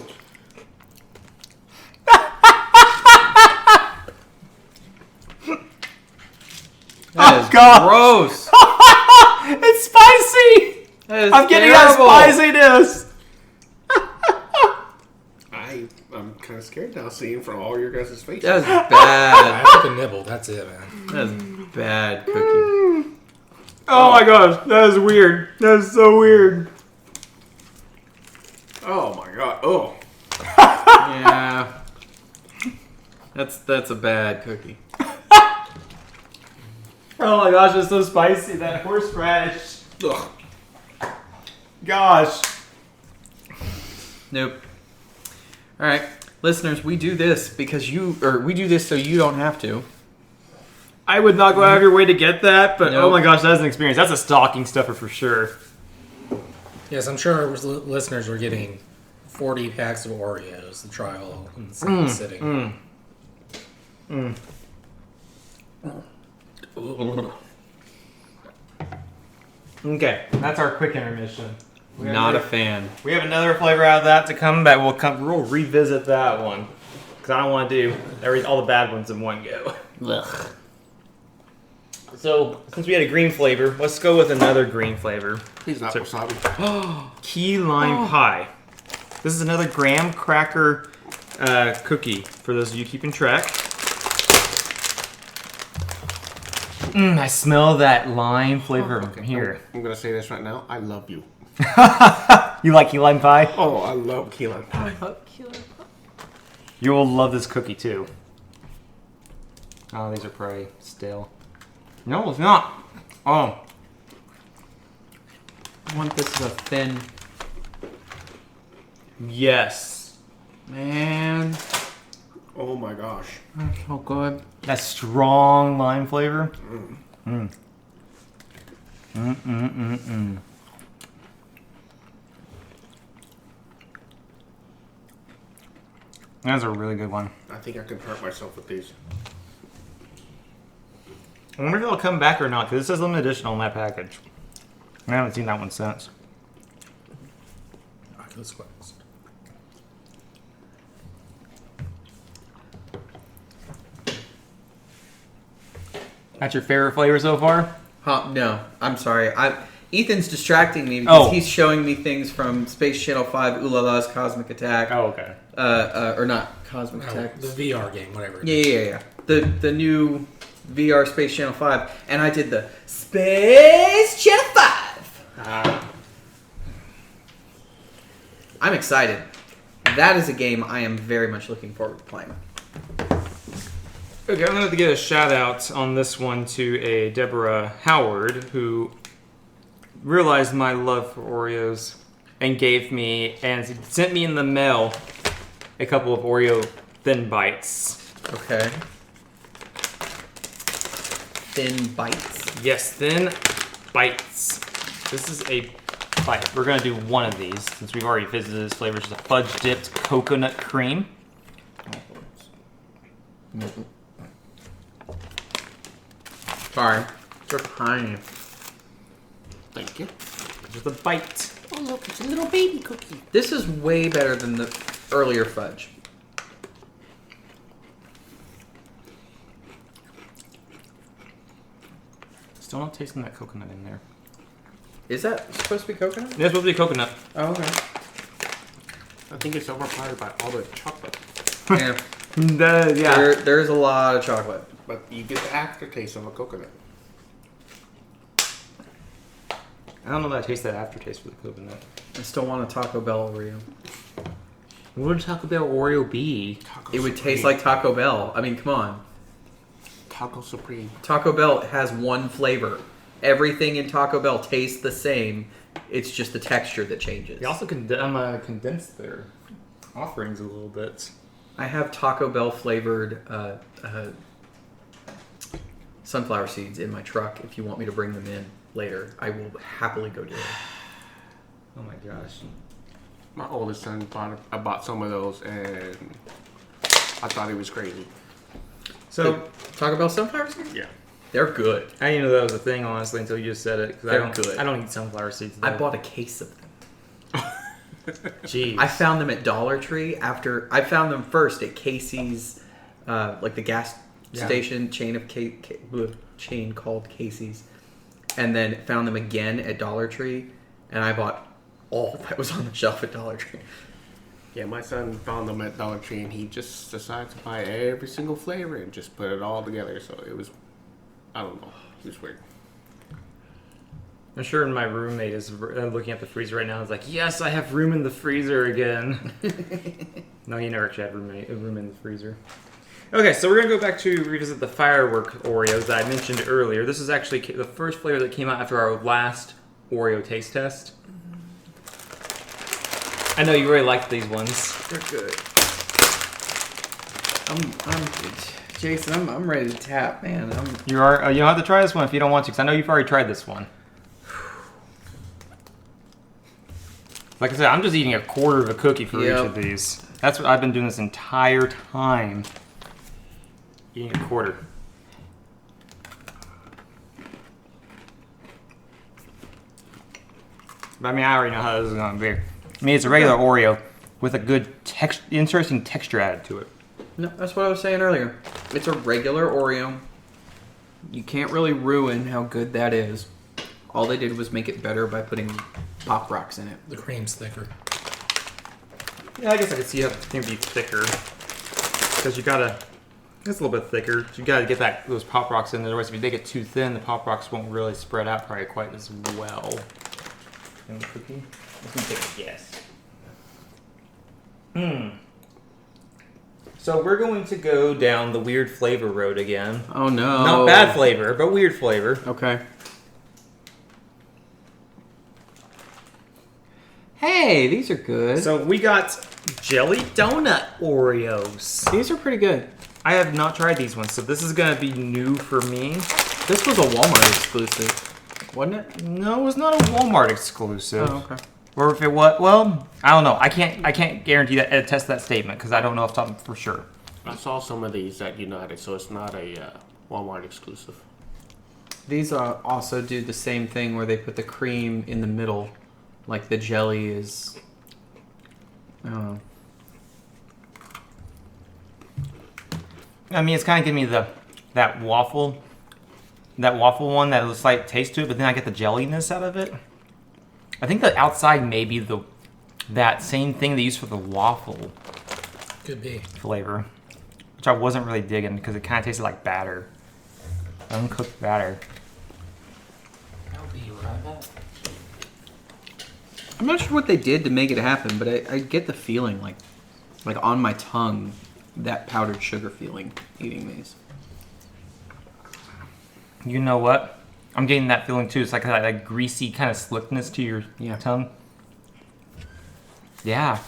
That is God. gross. It's spicy! That is I'm getting terrible. that spiciness! I'm kind of scared now seeing from all your guys' faces. That is I bad. took a nibble. That's it, man. That is bad cookie. Oh my gosh, that is weird. That is so weird. Oh my god. Oh. Yeah. That's a bad cookie. Oh my gosh, it's so spicy. That horseradish. Ugh. Gosh. Nope. All right, listeners, we do this because we do this so you don't have to. I would not go out of your way to get that, but Nope. oh my gosh, that's an experience. That's a stocking stuffer for sure. Yes, I'm sure our listeners were getting 40 packs of Oreos to try all in the same sitting. Okay, that's our quick intermission. Not a fan. We have another flavor out of that to come, but we'll revisit that one because I don't want to do all the bad ones in one go. Ugh. So since we had a green flavor, let's go with another green flavor. He's not So- wasabi. Key lime pie. This is another graham cracker cookie for those of you keeping track. I smell that lime flavor Okay, here. I'm gonna say this right now. I love you. You like key lime pie? Oh, I love key lime pie. You will love this cookie too. Oh, these are probably stale. No, it's not. Oh, I want this as a thin. yes. Man, Oh my gosh. that's so good. That strong lime flavor. That's a really good one. I think I can hurt myself with these. I wonder if it'll come back or not, because it says limited edition on that package. I haven't seen that one since. Oculus Quest. That's your favorite flavor so far? No, I'm sorry. Ethan's distracting me because Oh. he's showing me things from Space Channel 5, Ooh La La's Cosmic Attack. Oh, okay. Or not Cosmic Oh, Attack. the VR game, whatever. it Yeah, is. yeah, yeah. The new VR Space Channel 5. And I did the Space Channel 5. I'm excited. That is a game I am very much looking forward to playing. Okay, I'm going to give a shout out on this one to a Deborah Howard who realized my love for Oreos and gave me and sent me in the mail a couple of Oreo Thin Bites. Okay. Thin bites. Yes, Thin Bites. This is a bite. We're going to do one of these since we've already visited this flavor. It's a fudge dipped coconut cream. Sorry. They're tiny. Thank you. Just a bite. Oh look, it's a little baby cookie. This is way better than the earlier fudge. Still not tasting that coconut in there. Is that supposed to be coconut? It's supposed to be coconut. Oh, okay. I think it's overpowered by all the chocolate. Yeah. Yeah. There's a lot of chocolate. But you get the aftertaste of a coconut. I don't know that I taste that aftertaste for the coconut. I still want a Taco Bell Oreo. What would Taco Bell Oreo be? Taco It would Supreme. taste like Taco Bell. I mean, come on. Taco Supreme. Taco Bell has one flavor. Everything in Taco Bell tastes the same. It's just the texture that changes. They also condensed their offerings a little bit. I have Taco Bell flavored sunflower seeds in my truck. If you want me to bring them in later, I will happily go do it. Oh my gosh. My oldest son bought some of those, and I thought he was crazy. So, Taco Bell sunflower seeds? Yeah. They're good. I didn't know that was a thing, honestly, until you just said it. 'Cause They're good. I don't eat sunflower seeds. I though. bought a case of them. Jeez. I found them at Dollar Tree after I found them first at Casey's, like the gas station chain of chain called Casey's, and then found them again at Dollar Tree, and I bought all that was on the shelf at Dollar Tree. Yeah, my son found them at Dollar Tree, and he just decided to buy every single flavor and just put it all together. So it was, I don't know, it was weird. I'm sure my roommate is looking at the freezer right now. Is like, yes, I have room in the freezer again. No, he never actually had room in the freezer. Okay, so we're gonna go back to revisit the firework Oreos that I mentioned earlier. This is actually the first flavor that came out after our last Oreo taste test. I know you really liked these ones. They're good. Jason, I'm ready to tap, man. You don't have to try this one if you don't want to, because I know you've already tried this one. Like I said, I'm just eating a quarter of a cookie for each of these. That's what I've been doing this entire time. Eating a quarter. But I mean, I already know how this is going to be. I mean, it's a regular Oreo with a good, interesting texture added to it. No, that's what I was saying earlier. It's a regular Oreo. You can't really ruin how good that is. All they did was make it better by putting Pop Rocks in it. The cream's thicker. Yeah, I guess I could see how it can be thicker. Because you gotta, it's a little bit thicker. You gotta get those Pop Rocks in there. Otherwise, if you make it too thin, the Pop Rocks won't really spread out probably quite as well. And the cookie? Let me take a guess. So we're going to go down the weird flavor road again. Oh no. Not bad flavor, but weird flavor. Okay. Hey, these are good. So we got jelly donut Oreos. These are pretty good. I have not tried these ones, so this is gonna be new for me. This was a Walmart exclusive, wasn't it? No, it was not a Walmart exclusive. Oh, okay. Or if it was, well, I don't know. I can't guarantee that, attest that statement because I don't know off the top for sure. I saw some of these at United, so it's not a Walmart exclusive. These also do the same thing where they put the cream in the middle, like the jelly is. I don't know. I mean, it's kind of giving me that waffle one, that little slight taste to it, but then I get the jelliness out of it. I think the outside may be that same thing they use for the waffle Could be. flavor, which I wasn't really digging because it kind of tasted like batter, uncooked batter. I'll be right back. I'm not sure what they did to make it happen, but I get the feeling like on my tongue, that powdered sugar feeling eating these. You know what? I'm getting that feeling too. It's like that greasy kind of slickness to your tongue. Yeah.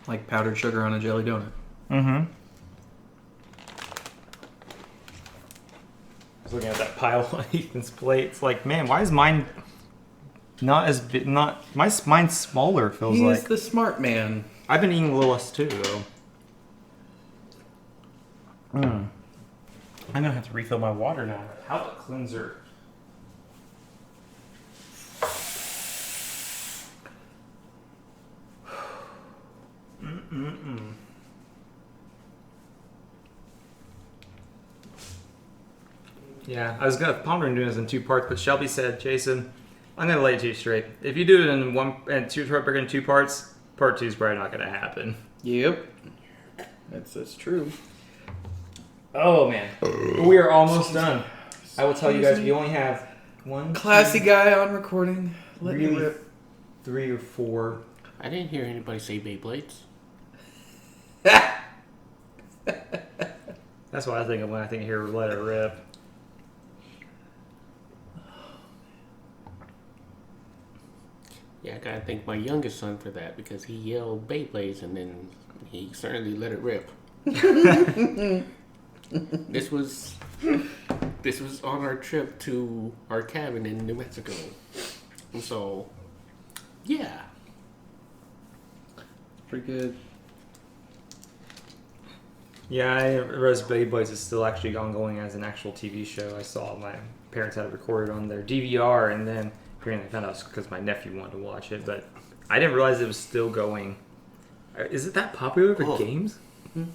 Like powdered sugar on a jelly donut. Mm-hmm. I was looking at that pile on Ethan's plate. It's like, man, why is mine not as big? Mine's smaller. It feels like. He's the smart man. I've been eating a little less too, though. I'm gonna have to refill my water now. Palate cleanser. Yeah, I was gonna ponder on doing this in 2 parts, but Shelby said, Jason, I'm gonna lay it to you straight. If you do it in two parts, part 2 is probably not gonna happen. Yep. That's true. Oh man, we are almost done. I will tell you guys, we only have one, Classy guy on recording. Let me really rip. 3 or 4. I didn't hear anybody say Beyblades. That's what I think of when I think here, let it rip. Yeah, I gotta thank my youngest son for that because he yelled Beyblades and then he certainly let it rip. This was this was on our trip to our cabin in New Mexico. And so, yeah. Pretty good. Yeah, I realize Baby Boys is still actually ongoing as an actual TV show. I saw my parents had it recorded on their DVR, and then apparently I found out because my nephew wanted to watch it, but I didn't realize it was still going. Is it that popular for games? Mm-hmm.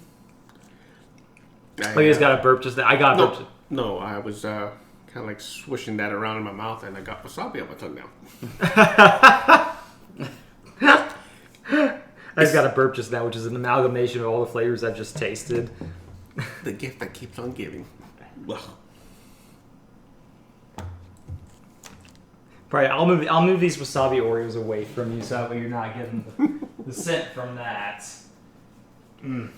Oh, you guys got a burp just now. I got a burp. No, I was kind of like swishing that around in my mouth, and I got wasabi on my tongue now. I just got a burp just now, which is an amalgamation of all the flavors I've just tasted. The gift that keeps on giving. Well, Probably, I'll move these wasabi Oreos away from you, so that way you're not getting the scent from that. Oh,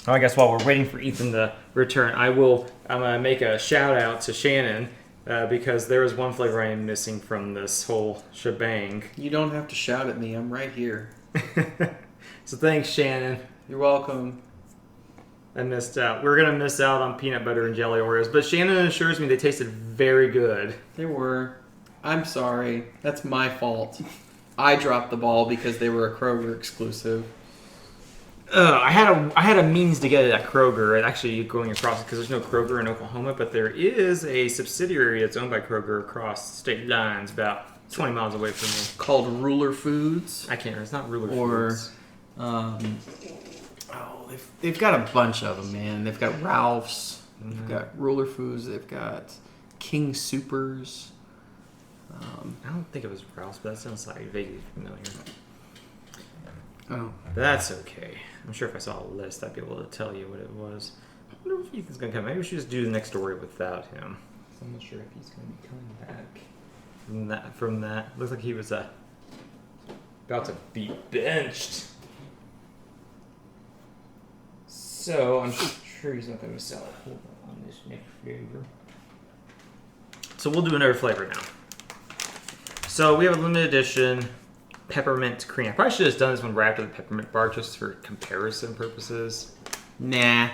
I guess while we're waiting for Ethan to return, I'm gonna make a shout out to Shannon because there is one flavor I am missing from this whole shebang. You don't have to shout at me. I'm right here. So thanks, Shannon. You're welcome. I missed out. We're gonna miss out on peanut butter and jelly Oreos, but Shannon assures me they tasted very good. They were. I'm sorry. That's my fault. I dropped the ball because they were a Kroger exclusive. I had a means to get it at Kroger, and actually going across because there's no Kroger in Oklahoma, but there is a subsidiary that's owned by Kroger across state lines, about 20 miles away from me. Called Ruler Foods. I can't remember. It's not Ruler Or, Foods. They've got a bunch of them, man. They've got Ralph's. They've got Ruler Foods. They've got King Supers. I don't think it was Ralph's, but that sounds like vaguely familiar. Oh. But that's okay. I'm sure if I saw a list, I'd be able to tell you what it was. I wonder if Ethan's going to come. Maybe we should just do the next story without him. I'm not sure if he's going to be coming back from that. Looks like he was about to be benched. So I'm sure he's not going to sell it. Hold on this next flavor. So we'll do another flavor now. So we have a limited edition peppermint cream. I probably should have done this one right after the peppermint bar just for comparison purposes. Nah.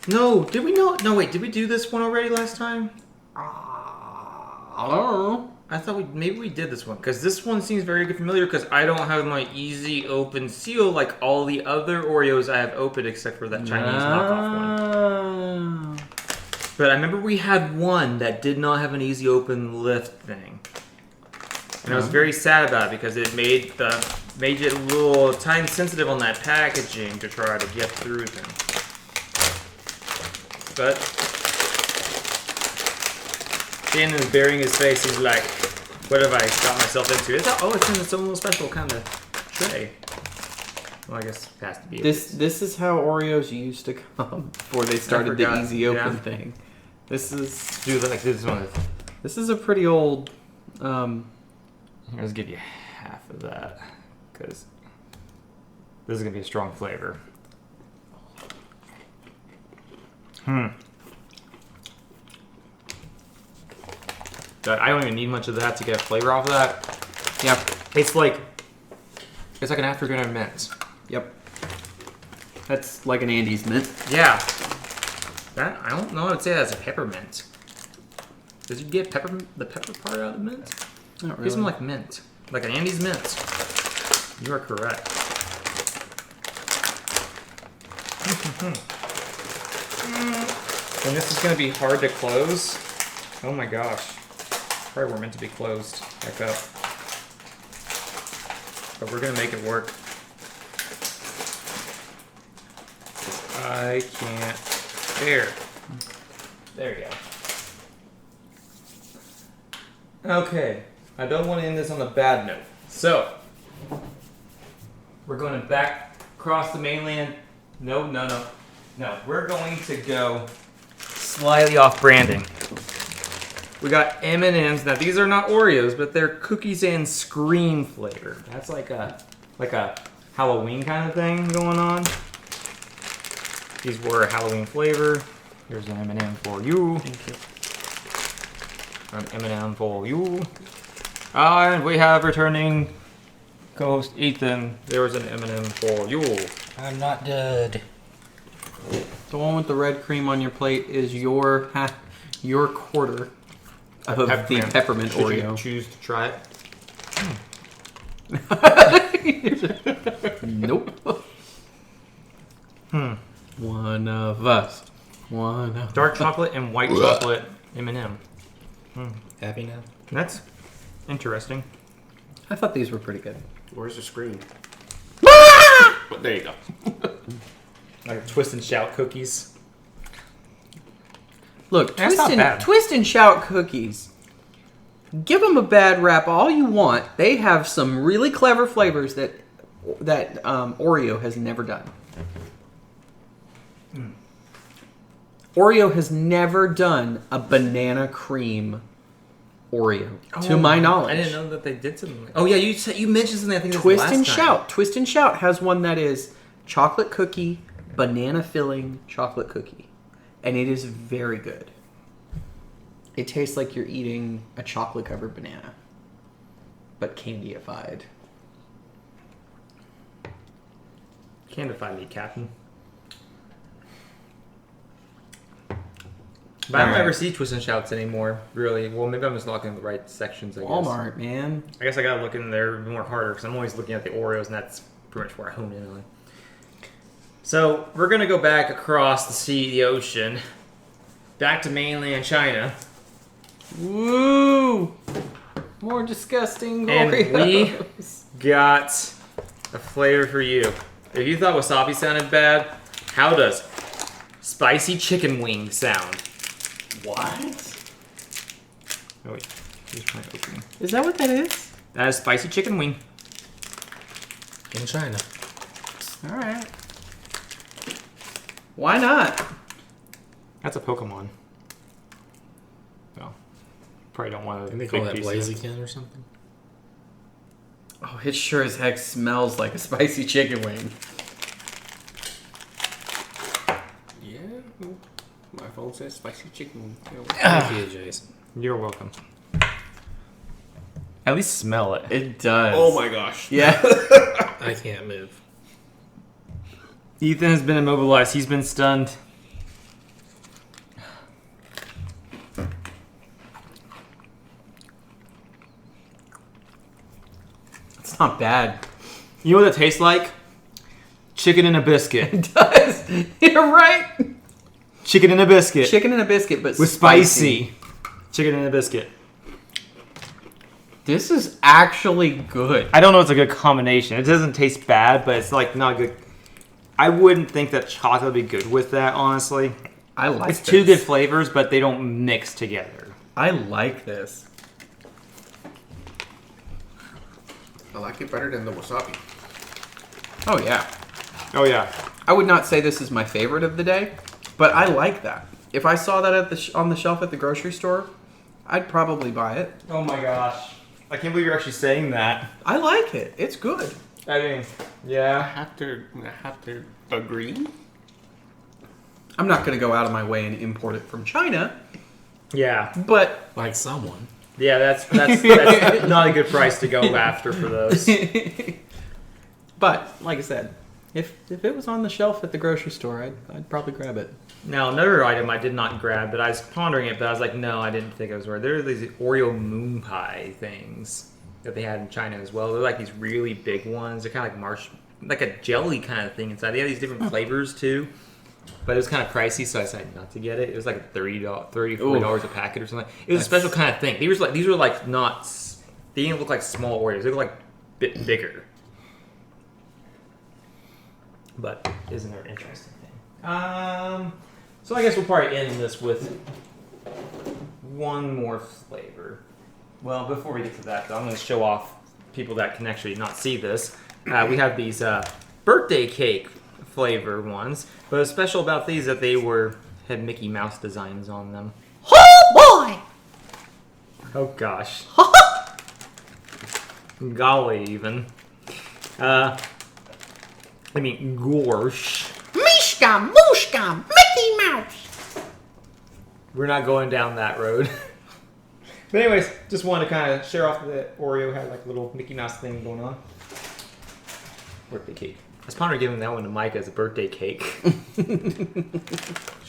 No, did we not? No, wait, did we do this one already last time? I don't know. I thought maybe we did this one because this one seems very familiar because I don't have my easy open seal like all the other Oreos I have opened except for that Chinese knockoff one. But I remember we had one that did not have an easy open lift thing. And I was very sad about it because it made it a little time sensitive on that packaging to try to get through them. But Shannon is burying his face. He's like, "What have I got myself into?" It's in its own little special kind of tray. Well, I guess it has to be. This is how Oreos used to come before they started the easy open thing. This is this one. This is a pretty old. Let's give you half of that because this is gonna be a strong flavor. But I don't even need much of that to get a flavor off of that. Yeah. It's like an afternoon mint. Yep. That's like an Andes mint. Yeah. That I don't know how to say that's a peppermint. Does you get the pepper part out of the mint? Not It tastes really. like mint. Like an Andes mint. You are correct. And this is going to be hard to close. Oh my gosh. Probably we're meant to be closed back up. But we're going to make it work. I can't. There you go. Okay. I don't want to end this on a bad note. So, we're going to back across the mainland. No. We're going to go slightly off branding. We got M&Ms. Now these are not Oreos, but they're cookies and scream flavor. That's like a Halloween kind of thing going on. These were a Halloween flavor. Here's an M&M for you. Thank you. An M&M for you. And we have returning co-host Ethan. There was an M&M for you. I'm not dead. The one with the red cream on your plate is your quarter of the peppermint Should Oreo. you choose to try it? Nope. One of us. One of Dark chocolate and white chocolate M&M. Happy now? That's interesting. I thought these were pretty good. Where's the screen? But there you go. Like twist and shout cookies. Look, That's not bad. twist and shout cookies. Give them a bad rap all you want. They have some really clever flavors that Oreo has never done. Oreo has never done a banana cream Oreo, to my knowledge. I didn't know that they did something. Oh yeah, you mentioned something. I think Twist and Shout. Twist and Shout has one that is chocolate cookie, banana filling chocolate cookie, and it is very good. It tastes like you're eating a chocolate covered banana, but candyified. Candify me, Captain. But I don't ever see Twist and Shouts anymore, really. Well, maybe I'm just looking in the right sections, I guess. Walmart, man. I guess I gotta look in there more harder, because I'm always looking at the Oreos, and that's pretty much where I hone in on. So, we're gonna go back across the sea, the ocean, back to mainland China. Woo! More disgusting And Oreos. we got a flavor for you. If you thought wasabi sounded bad, how does spicy chicken wing sound? What? Oh wait, here's my opening. Is that what that is? That is spicy chicken wing. In China. All right. Why not? That's a Pokemon. Well, probably don't want to. Didn't they call that Blaziken or something? Oh, it sure as heck smells like a spicy chicken wing. Yeah. My phone says spicy chicken. Thank you, Jason. You're welcome. At least smell it. It does. Oh my gosh. Yeah. I can't move. Ethan has been immobilized. He's been stunned. It's not bad. You know what it tastes like? Chicken and a biscuit. It does. You're right. Chicken and a biscuit. Chicken and a biscuit, but with spicy. Chicken and a biscuit. This is actually good. I don't know if it's a good combination. It doesn't taste bad, but it's like not good. I wouldn't think that chocolate would be good with that, honestly. I like It's this. two good flavors, but they don't mix together. I like this. I like it better than the wasabi. Oh, yeah. Oh yeah. I would not say this is my favorite of the day, but I like that. If I saw that at on the shelf at the grocery store, I'd probably buy it. Oh my gosh. I can't believe you're actually saying that. I like it. It's good. I mean, I yeah. have to agree. I'm not going to go out of my way and import it from China, Yeah. but Like someone. Yeah, that's not a good price to go after for those. but like I said, if it was on the shelf at the grocery store, I'd probably grab it. Now, another item I did not grab, but I was pondering it, but I was like, no, I didn't think it was worth it. There are these Oreo moon pie things that they had in China as well. They're like these really big ones. They're kind of like like a jelly kind of thing inside. They have these different flavors too, but it was kind of pricey, so I decided not to get it. It was like $40 a packet or something. It was a special kind of thing. These were like not. They didn't look like small Oreos. They looked like a bit bigger. But isn't there an interesting thing? So I guess we'll probably end this with one more flavor. Well, before we get to that, though, I'm going to show off people that can actually not see this. We have these birthday cake flavor ones, but what's special about these is that they had Mickey Mouse designs on them. Oh boy! Oh gosh. Golly, even. I mean, gorsh. Mishka, Mooshka, Mickey Mouse! We're not going down that road. But anyways, just wanted to kind of share off that Oreo had like a little Mickey Mouse thing going on. Birthday cake. was pondering giving that one to Micah as a birthday cake.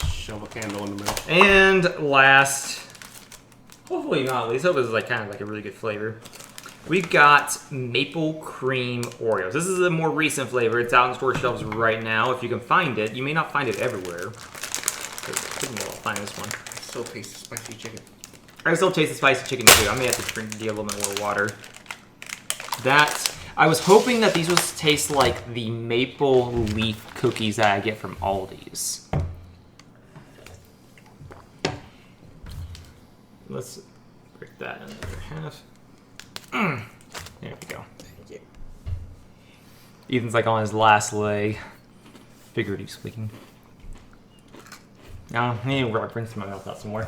Shove a candle in the middle. And last, hopefully not least, hope this is like kind of like a really good flavor. We've got maple cream Oreos. This is a more recent flavor. It's out on store shelves right now. If you can find it, you may not find it everywhere. I think we'll find this one. I still taste the spicy chicken. I still taste the spicy chicken too. I may have to get a little bit more water. I was hoping that these would taste like the maple leaf cookies that I get from Aldi's. Let's break that in the other half. There we go. Thank you. Ethan's like on his last leg. Figurative speaking. Now, I need to rinse my mouth out some more.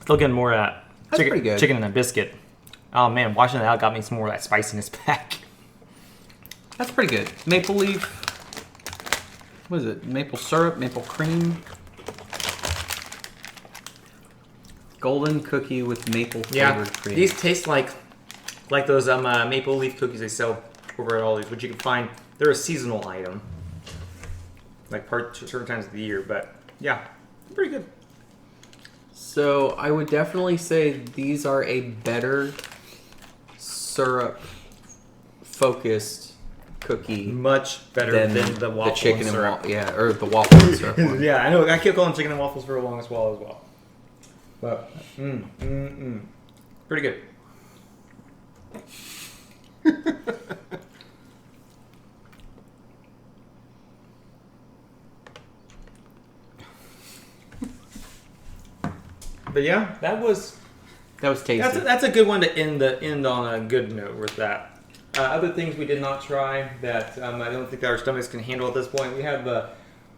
Still getting more of that That's pretty good. chicken and a biscuit. Oh man, washing that out got me some more of that spiciness back. That's pretty good. Maple leaf. What is it? Maple syrup, maple cream. Golden cookie with maple flavored cream. These taste like those maple leaf cookies they sell over at Aldi's, which you can find. They're a seasonal item, like certain times of the year. But yeah, pretty good. So I would definitely say these are a better syrup focused cookie Much better than than the waffle chicken and syrup. or the waffle and syrup one. Yeah, I know. I kept calling chicken and waffles for a long while as well. But pretty good. But yeah, that was tasty. that's a good one to end on a good note with that. Other things we did not try that I don't think that our stomachs can handle at this point. We have the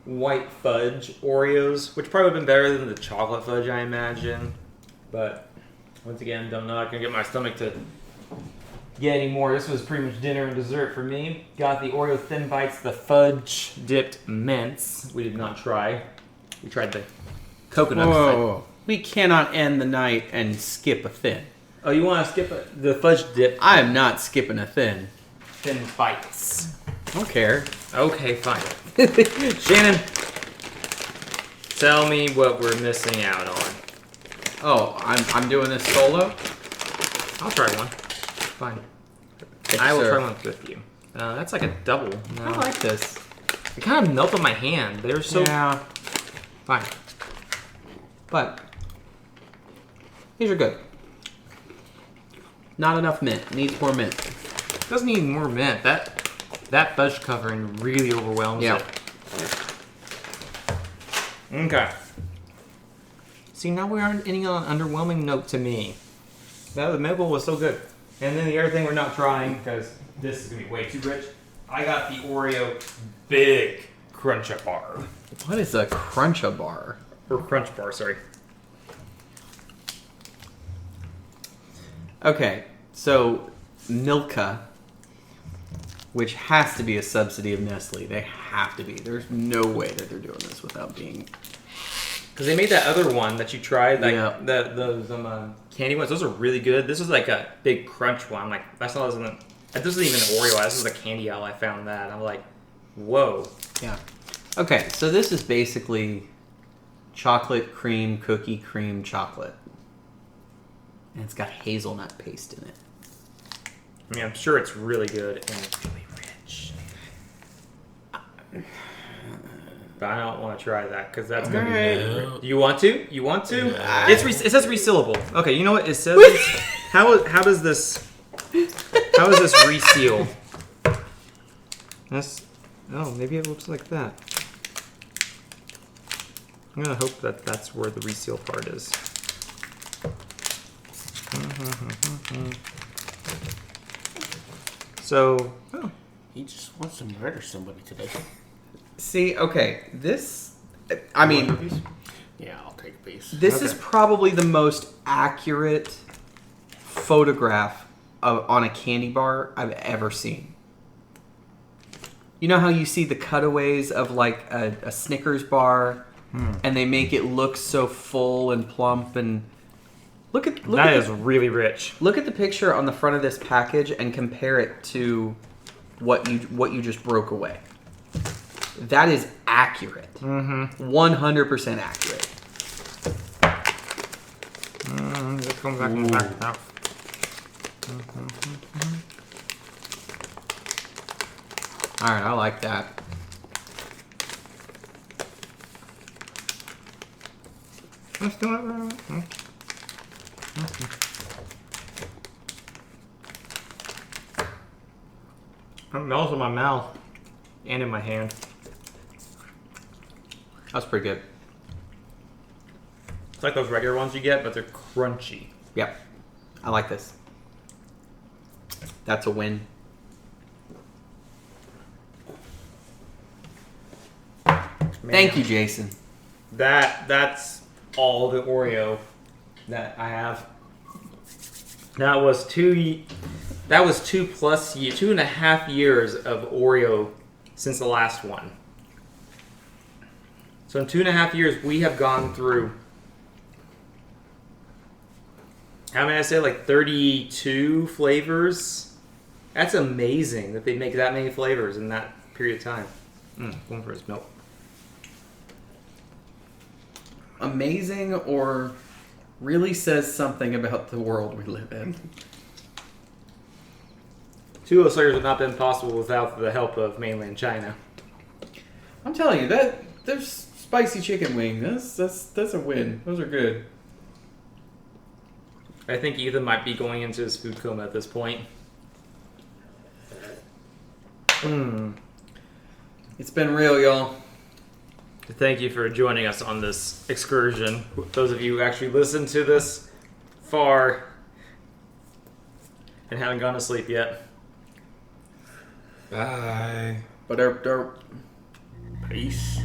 white fudge Oreos, which probably would have been better than the chocolate fudge, I imagine. But once again, don't know. I can get my stomach to get any more. This was pretty much dinner and dessert for me. Got the Oreo Thin Bites, the fudge dipped mints. We did not try. We tried the coconut. Whoa. We cannot end the night and skip a thin. Oh, you want to skip the fudge dip? I am not skipping a thin. Thin Bites. I don't care. Okay, fine. Shannon, tell me what we're missing out on. Oh, I'm doing this solo? I'll try one. Fine. Yes, I will sir. try one with you. That's like a double. No. I like this. It kind of melted my hand. They're so... Yeah, Fine. but these are good. Not enough mint. Needs more mint. Doesn't need more mint. That fudge covering really overwhelms Yeah. it. Okay. See, now we are ending on an underwhelming note to me. The maple was so good. And then the other thing we're not trying, because this is going to be way too rich, I got the Oreo Big Crunch Bar. What is a Cruncha bar? Or Crunch Bar, sorry. Okay, so Milka, which has to be a subsidy of Nestle. They have to be. There's no way that they're doing this without being. Because they made that other one that you tried, like Yeah. those candy ones. Those are really good. This was like a big crunch one. Like that's not even this isn't even an Oreo. This is a candy aisle. I found that. I'm like, whoa. Yeah. Okay, so this is basically chocolate cream, cookie cream, chocolate. And it's got hazelnut paste in it. I mean, I'm sure it's really good and it's really rich. But I don't want to try that because that's gonna be Alright. rich. You want to? You want to? No. It says resealable. Okay, you know what it says? How does this reseal? Maybe it looks like that. I'm gonna hope that that's where the reseal part is. So, He just wants to murder somebody today. See, okay, this. I mean, Yeah, I'll take a piece. this Okay. is probably the most accurate photograph on a candy bar I've ever seen. You know how you see the cutaways of like a Snickers bar, and they make it look so full and plump, and That is really rich. Look at the picture on the front of this package and compare it to what you just broke away. That is accurate. 100% accurate. This comes back in the back now. All right, I like that. Let's do it. It melts in my mouth and in my hand. That's pretty good. It's like those regular ones you get, but they're crunchy. Yep. I like this. That's a win. Thank you, Jason. That's all the Oreo that I have. That was 2.5 years of Oreo since the last one. So in 2.5 years, we have gone through, how many I say, like 32 flavors? That's amazing that they make that many flavors in that period of time. Going for his milk. Amazing, or really says something about the world we live in. Two of those flavors would not have been possible without the help of mainland China. I'm telling you, that there's spicy chicken wing. That's a win. Those are good. I think Ethan might be going into his food coma at this point. It's been real, y'all. Thank you for joining us on this excursion. Those of you who actually listened to this far and haven't gone to sleep yet. Bye. But Peace.